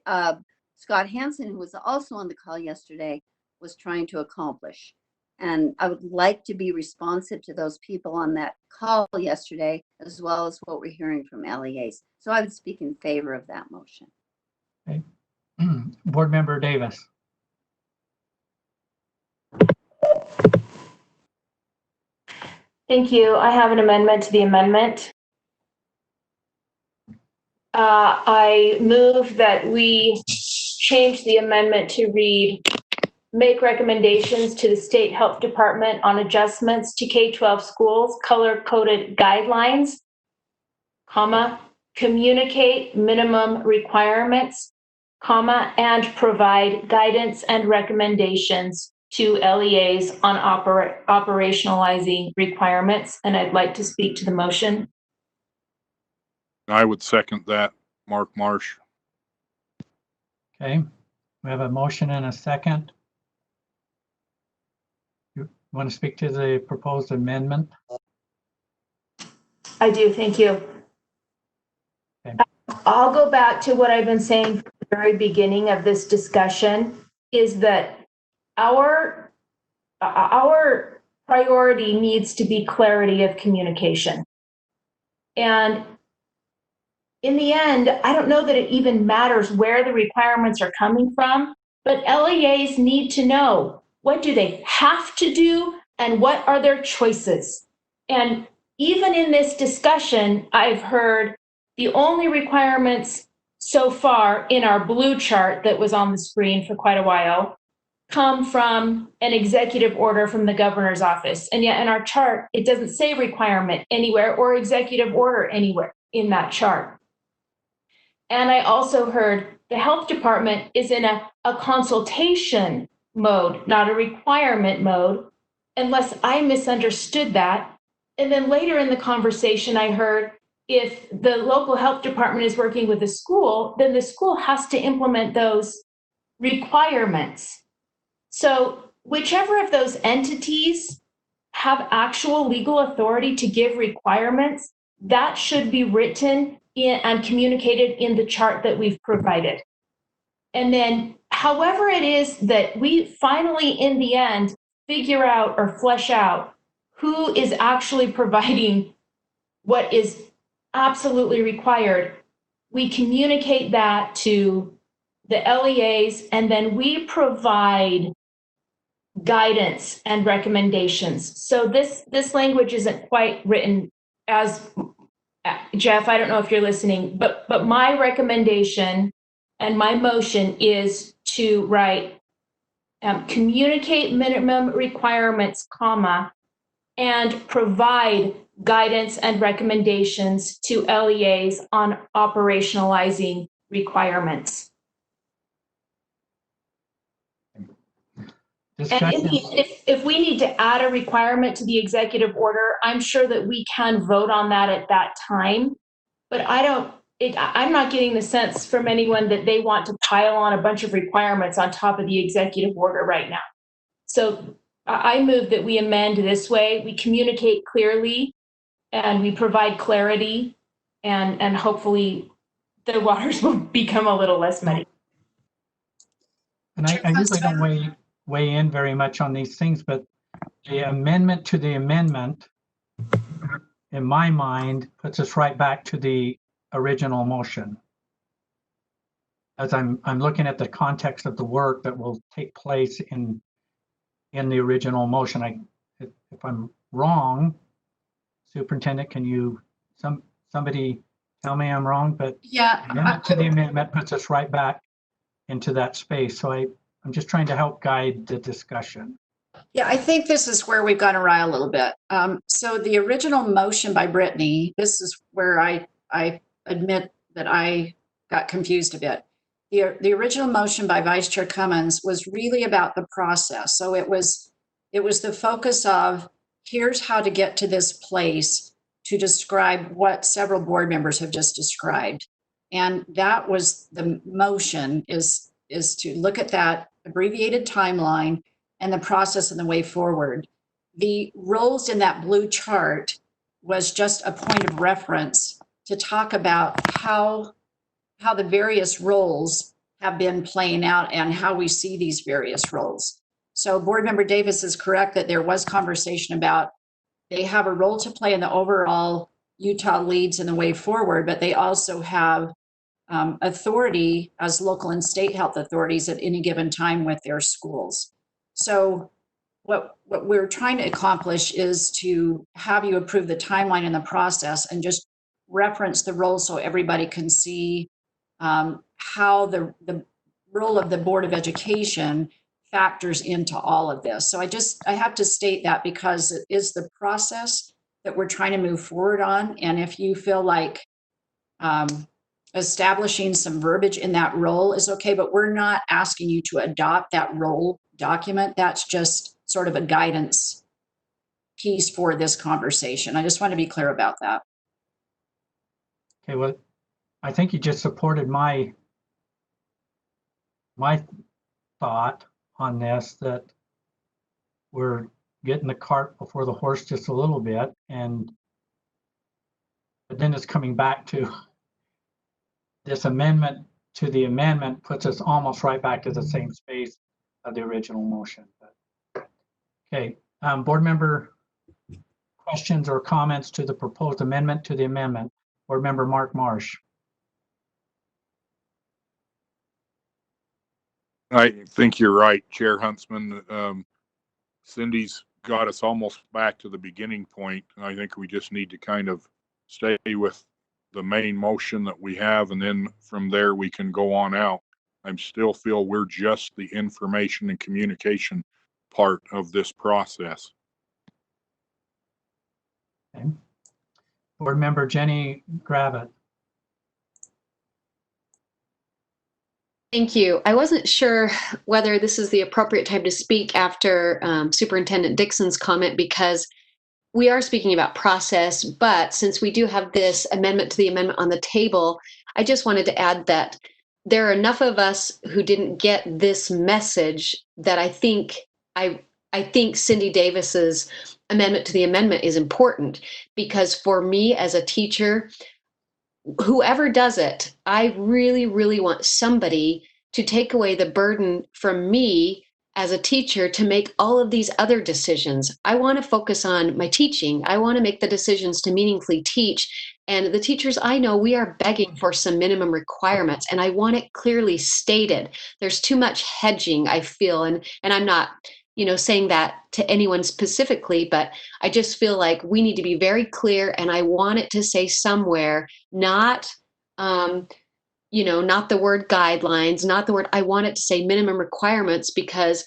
Scott Hansen, who was also on the call yesterday, was trying to accomplish. And I would like to be responsive to those people on that call yesterday, as well as what we're hearing from LEAs. So I would speak in favor of that motion. Okay. Board Member Davis. Thank you. I have an amendment to the amendment. I move that we change the amendment to read, make recommendations to the State Health Department on adjustments to K-12 schools, color-coded guidelines, comma, communicate minimum requirements, comma, and provide guidance and recommendations to LEAs on operationalizing requirements. And I'd like to speak to the motion. I would second that, Mark Marsh. Okay, we have a motion and a second. You want to speak to the proposed amendment? I do, thank you. Okay. I'll go back to what I've been saying from the very beginning of this discussion, is that our priority needs to be clarity of communication. And in the end, I don't know that it even matters where the requirements are coming from, but LEAs need to know, what do they have to do and what are their choices? And even in this discussion, I've heard the only requirements so far in our blue chart that was on the screen for quite a while come from an executive order from the governor's office. And yet in our chart, it doesn't say requirement anywhere or executive order anywhere in that chart. And I also heard the health department is in a consultation mode, not a requirement mode, unless I misunderstood that. And then later in the conversation, I heard if the local health department is working with the school, then the school has to implement those requirements. So whichever of those entities have actual legal authority to give requirements, that should be written in and communicated in the chart that we've provided. And then however it is that we finally, in the end, figure out or flesh out who is actually providing what is absolutely required, we communicate that to the LEAs, and then we provide guidance and recommendations. So this language isn't quite written as, Jeff, I don't know if you're listening, but my recommendation and my motion is to write communicate minimum requirements, comma, and provide guidance and recommendations to LEAs on operationalizing requirements. And if we need to add a requirement to the executive order, I'm sure that we can vote on that at that time. But I'm not getting the sense from anyone that they want to pile on a bunch of requirements on top of the executive order right now. So I move that we amend this way. We communicate clearly and we provide clarity, and hopefully the waters will become a little less muddy. And I usually don't weigh weigh in very much on these things, but the amendment to the amendment, in my mind, puts us right back to the original motion. As I'm looking at the context of the work that will take place in the original motion. If I'm wrong, Superintendent, can you somebody tell me I'm wrong? But Yeah. amendment to the amendment puts us right back into that space. So I'm just trying to help guide the discussion. Yeah, I think this is where we've gone awry a little bit. So the original motion by Brittany, this is where I admit that I got confused a bit. The original motion by Vice Chair Cummings was really about the process. So it was the focus of here's how to get to this place to describe what several board members have just described. And that was the motion is to look at that abbreviated timeline and the process and the way forward. The roles in that blue chart was just a point of reference to talk about how the various roles have been playing out and how we see these various roles. So Board Member Davis is correct that there was conversation about they have a role to play in the overall Utah leads and the way forward, but they also have authority as local and state health authorities at any given time with their schools. So what we're trying to accomplish is to have you approve the timeline and the process and just reference the role so everybody can see how the role of the Board of Education factors into all of this. So I have to state that because it is the process that we're trying to move forward on. And if you feel like establishing some verbiage in that role is okay, but we're not asking you to adopt that role document. That's just sort of a guidance piece for this conversation. I just want to be clear about that. Okay, well, I think you just supported my thought on this, that we're getting the cart before the horse just a little bit, but then it's coming back to this amendment to the amendment puts us almost right back to the same space of the original motion. Okay, board member questions or comments to the proposed amendment to the amendment? Board member Mark Marsh. I think you're right, Chair Huntsman. Cindy's got us almost back to the beginning point. I think we just need to kind of stay with the main motion that we have, and then from there we can go on out. I still feel we're just the information and communication part of this process. Okay. Board member Jenny Gravitt. Thank you. I wasn't sure whether this is the appropriate time to speak after Superintendent Dixon's comment, because we are speaking about process, but since we do have this amendment to the amendment on the table, I just wanted to add that there are enough of us who didn't get this message that I think Cindy Davis's amendment to the amendment is important, because for me as a teacher, whoever does it, I really, really want somebody to take away the burden from me as a teacher to make all of these other decisions. I want to focus on my teaching. I want to make the decisions to meaningfully teach. And the teachers I know, we are begging for some minimum requirements, and I want it clearly stated. There's too much hedging, I feel, and I'm not, saying that to anyone specifically, but I just feel like we need to be very clear, and I want it to say somewhere, not not the word guidelines, not the word, I want it to say minimum requirements, because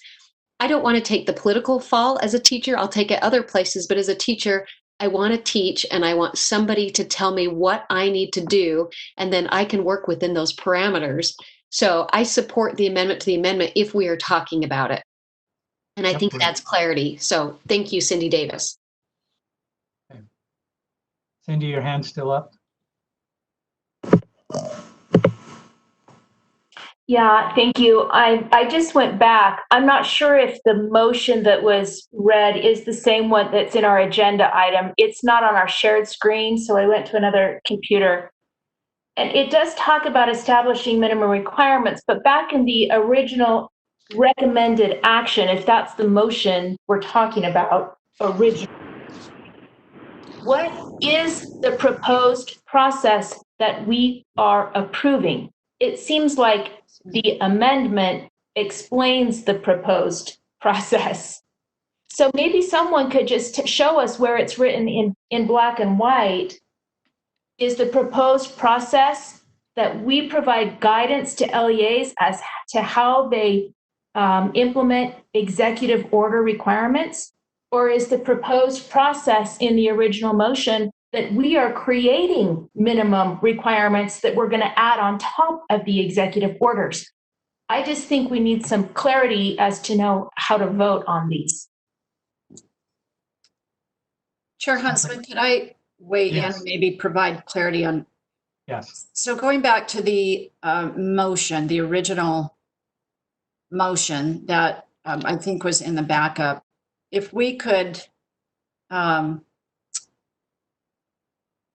I don't want to take the political fall as a teacher. I'll take it other places, but as a teacher, I want to teach, and I want somebody to tell me what I need to do, and then I can work within those parameters. So I support the amendment to the amendment if we are talking about it. And I think that's clarity. So thank you, Cindy Davis. Okay. Cindy, your hand's still up. Yeah, thank you. I just went back. I'm not sure if the motion that was read is the same one that's in our agenda item. It's not on our shared screen, so I went to another computer. And it does talk about establishing minimum requirements, but back in the original recommended action, if that's the motion we're talking about originally, what is the proposed process that we are approving? It seems like the amendment explains the proposed process. So maybe someone could just show us where it's written in black and white. Is the proposed process that we provide guidance to LEAs as to how they implement executive order requirements? Or is the proposed process in the original motion that we are creating minimum requirements that we're going to add on top of the executive orders? I just think we need some clarity as to know how to vote on these. Chair Huntsman, could I weigh in and maybe provide clarity on? Yes. So going back to the motion, the original motion that I think was in the backup, if we could, it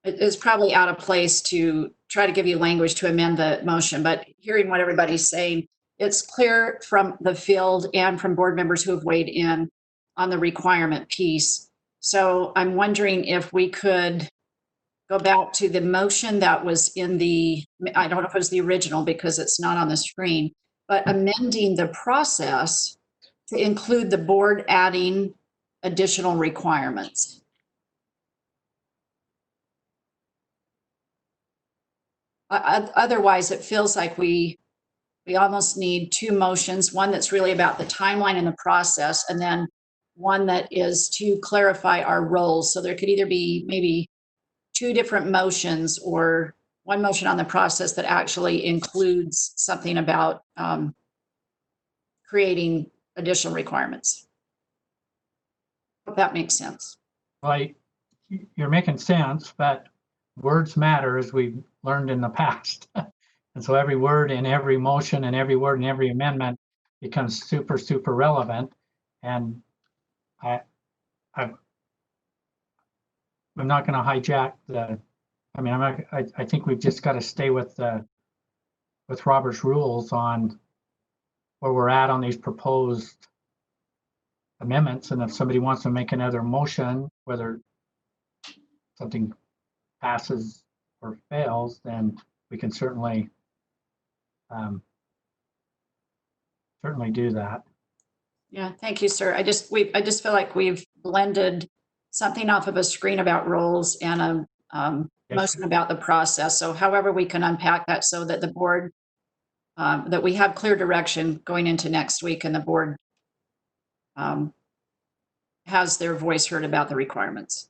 is probably out of place to try to give you language to amend the motion, but hearing what everybody's saying, it's clear from the field and from board members who have weighed in on the requirement piece. So I'm wondering if we could go back to the motion that was in the, I don't know if it was the original because it's not on the screen, but amending the process to include the board adding additional requirements. Otherwise, it feels like we almost need two motions, one that's really about the timeline and the process, and then one that is to clarify our roles. So there could either be maybe two different motions or one motion on the process that actually includes something about creating additional requirements. Hope that makes sense. Well, you're making sense, but words matter, as we've learned in the past. And so every word in every motion and every word in every amendment becomes super, super relevant. And I'm not going to hijack the, I mean, I think we've just got to stay with Robert's rules on where we're at on these proposed amendments. And if somebody wants to make another motion, whether something passes or fails, then we can certainly do that. Yeah, thank you, sir. I just feel like we've blended something off of a screen about roles and a motion about the process. So however we can unpack that so that the board, that we have clear direction going into next week and the board has their voice heard about the requirements.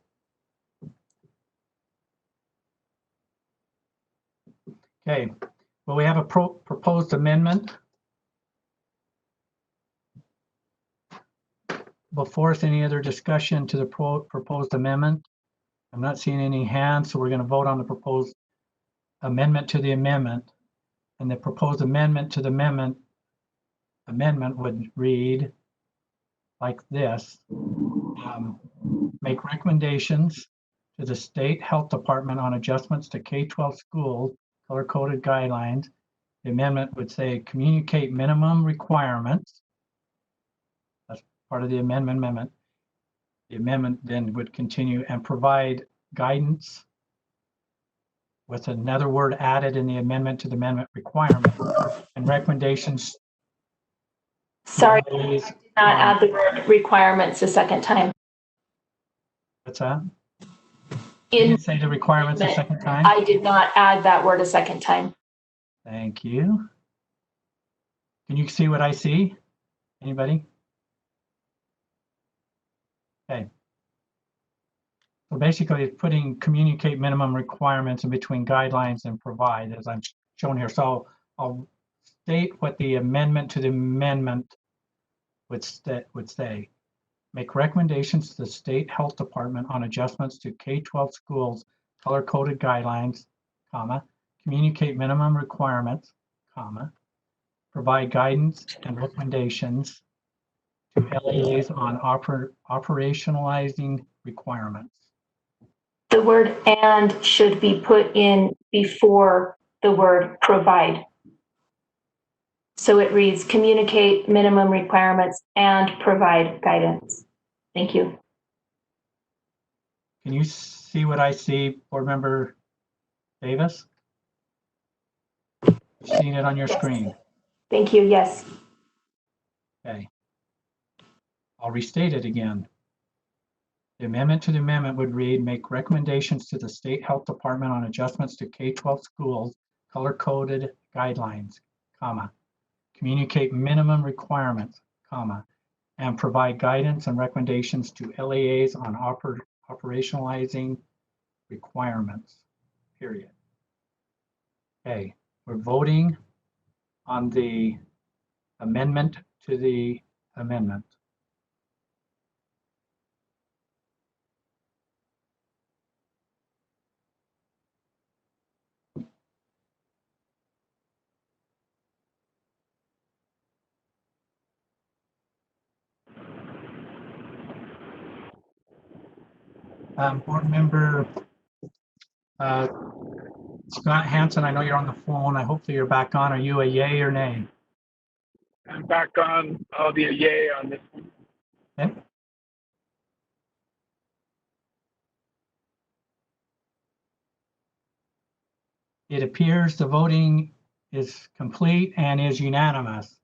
Okay, well, we have a proposed amendment before us. Any other discussion to the proposed amendment? I'm not seeing any hands, so we're going to vote on the proposed amendment to the amendment. And the proposed amendment to the amendment would read like this. Make recommendations to the State Health Department on adjustments to K-12 schools, color-coded guidelines. The amendment would say communicate minimum requirements. That's part of the amendment. The amendment then would continue and provide guidance with another word added in the amendment to the amendment requirement and recommendations. Sorry, I did not add the word requirements a second time. What's that? You didn't say the requirements a second time? I did not add that word a second time. Thank you. Can you see what I see? Anybody? Okay. So basically it's putting communicate minimum requirements in between guidelines and provide, as I'm shown here. So I'll state what the amendment to the amendment would say. Make recommendations to the State Health Department on adjustments to K-12 schools, color-coded guidelines, comma, communicate minimum requirements, comma, provide guidance and recommendations to LEAs on operationalizing requirements. The word "and" should be put in before the word "provide." So it reads, communicate minimum requirements and provide guidance. Thank you. Can you see what I see, Board Member Davis? You're seeing it on your screen. Thank you. Yes. Okay. I'll restate it again. The amendment to the amendment would read, make recommendations to the State Health Department on adjustments to K-12 schools, color-coded guidelines, comma, communicate minimum requirements, comma, and provide guidance and recommendations to LEAs on operationalizing requirements, period. Okay, we're voting on the amendment to the amendment. Board Member Scott Hansen, I know you're on the phone. Hopefully you're back on. Are you a yay or nay? I'm back on. I'll be a yay on this one. Okay. It appears the voting is complete and is unanimous.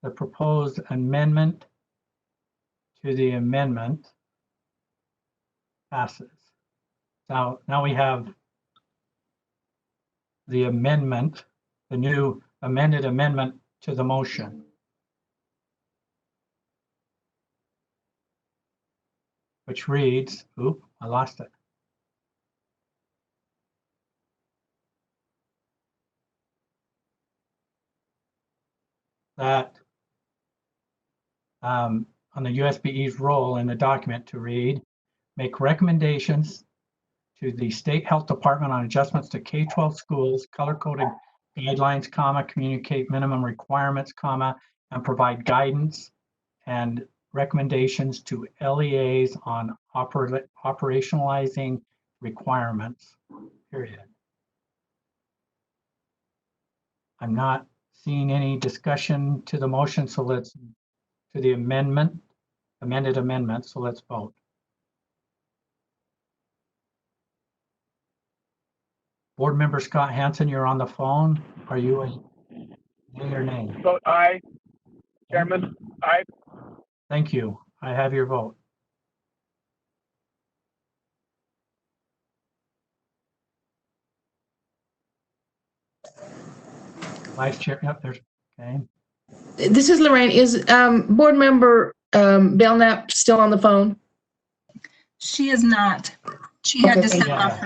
The proposed amendment to the amendment passes. Now we have the amendment, the new amended amendment to the motion. Which reads, oop, I lost it. That on the USBE's role in the document to read, make recommendations to the State Health Department on adjustments to K-12 schools, color-coded guidelines, comma, communicate minimum requirements, comma, and provide guidance and recommendations to LEAs on operationalizing requirements, period. I'm not seeing any discussion to the motion, so let's, to the amended amendment, so let's vote. Board Member Scott Hansen, you're on the phone. Are you a yay or nay? Vote aye. Chairman, aye. Thank you. I have your vote. Vice Chair, yep, there's, okay. This is Lorraine. Is Board Member Belknap still on the phone? She is not. She had to step off.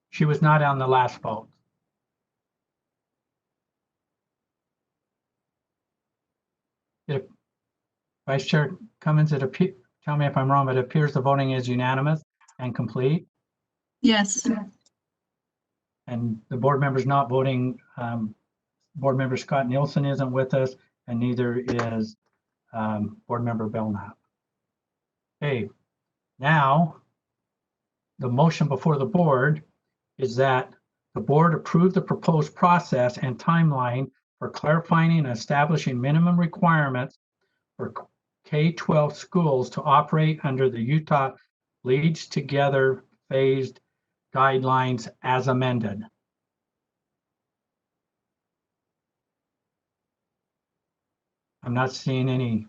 She was not on the last vote. Vice Chair Cummings, tell me if I'm wrong, but it appears the voting is unanimous and complete. Yes. And the board member's not voting. Board Member Scott Nielsen isn't with us, and neither is Board Member Belknap. Okay, now the motion before the board is that the board approve the proposed process and timeline for clarifying and establishing minimum requirements for K-12 schools to operate under the Utah Leads Together phased guidelines as amended. I'm not seeing any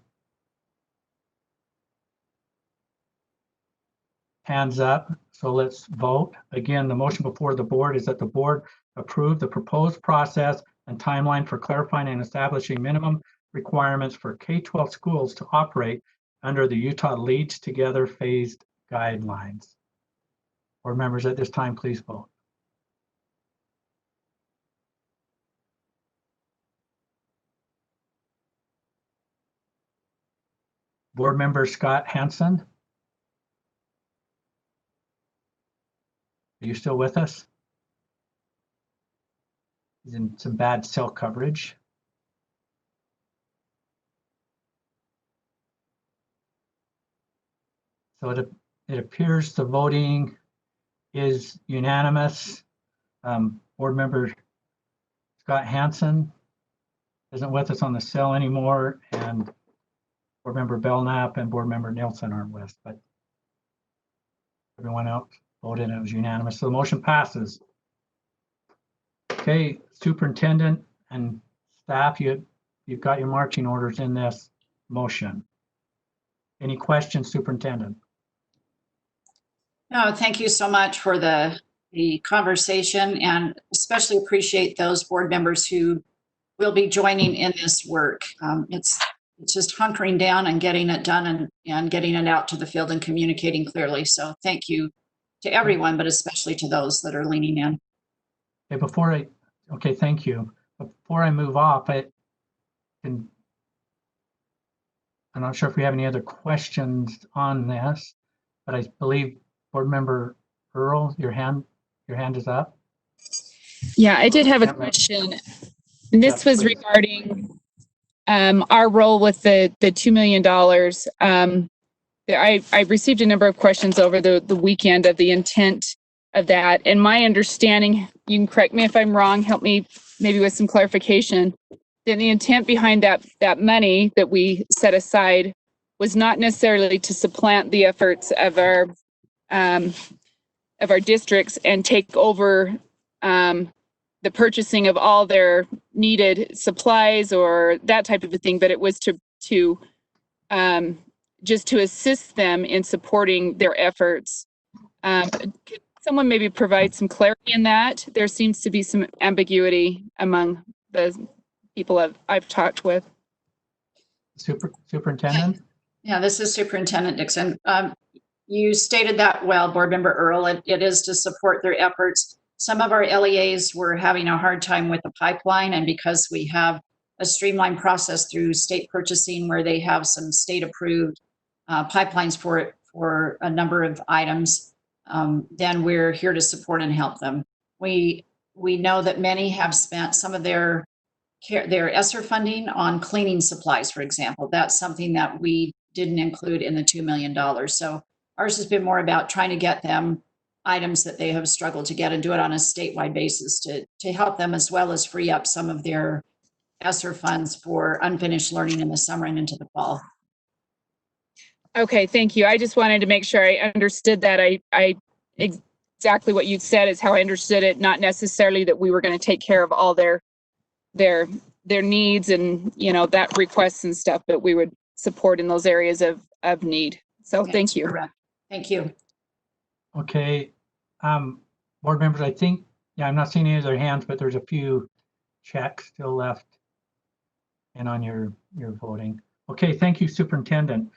hands up, so let's vote. Again, the motion before the board is that the board approve the proposed process and timeline for clarifying and establishing minimum requirements for K-12 schools to operate under the Utah Leads Together phased guidelines. Board members, at this time, please vote. Board Member Scott Hansen, are you still with us? He's in some bad cell coverage. So it appears the voting is unanimous. Board Member Scott Hansen isn't with us on the cell anymore, and Board Member Belknap and Board Member Nielsen aren't with, but everyone else voted and it was unanimous. So the motion passes. Okay, Superintendent and staff, you've got your marching orders in this motion. Any questions, Superintendent? No, thank you so much for the conversation, and especially appreciate those board members who will be joining in this work. It's just hunkering down and getting it done and getting it out to the field and communicating clearly. So thank you to everyone, but especially to those that are leaning in. Okay, thank you. Before I move off, I'm not sure if we have any other questions on this, but I believe Board Member Earl, your hand is up. Yeah, I did have a question. And this was regarding our role with the $2 million. I received a number of questions over the weekend of the intent of that. And my understanding, you can correct me if I'm wrong, help me maybe with some clarification, that the intent behind that money that we set aside was not necessarily to supplant the efforts of our districts and take over the purchasing of all their needed supplies or that type of a thing, but it was to just to assist them in supporting their efforts. Could someone maybe provide some clarity in that? There seems to be some ambiguity among the people I've talked with. Superintendent? Yeah, this is Superintendent Dixon. You stated that well, Board Member Earl. It is to support their efforts. Some of our LEAs were having a hard time with the pipeline, and because we have a streamlined process through state purchasing where they have some state-approved pipelines for a number of items, then we're here to support and help them. We know that many have spent some of their ESSER funding on cleaning supplies, for example. That's something that we didn't include in the $2 million. So ours has been more about trying to get them items that they have struggled to get and do it on a statewide basis to help them, as well as free up some of their ESSER funds for unfinished learning in the summer and into the fall. Okay, thank you. I just wanted to make sure I understood that. I exactly what you said is how I understood it, not necessarily that we were going to take care of all their needs and, that requests and stuff, but we would support in those areas of need. So Okay, thank you. correct. Thank you. Okay, board members, I think, I'm not seeing any other hands, but there's a few checks still left and on your voting. Okay, thank you, Superintendent.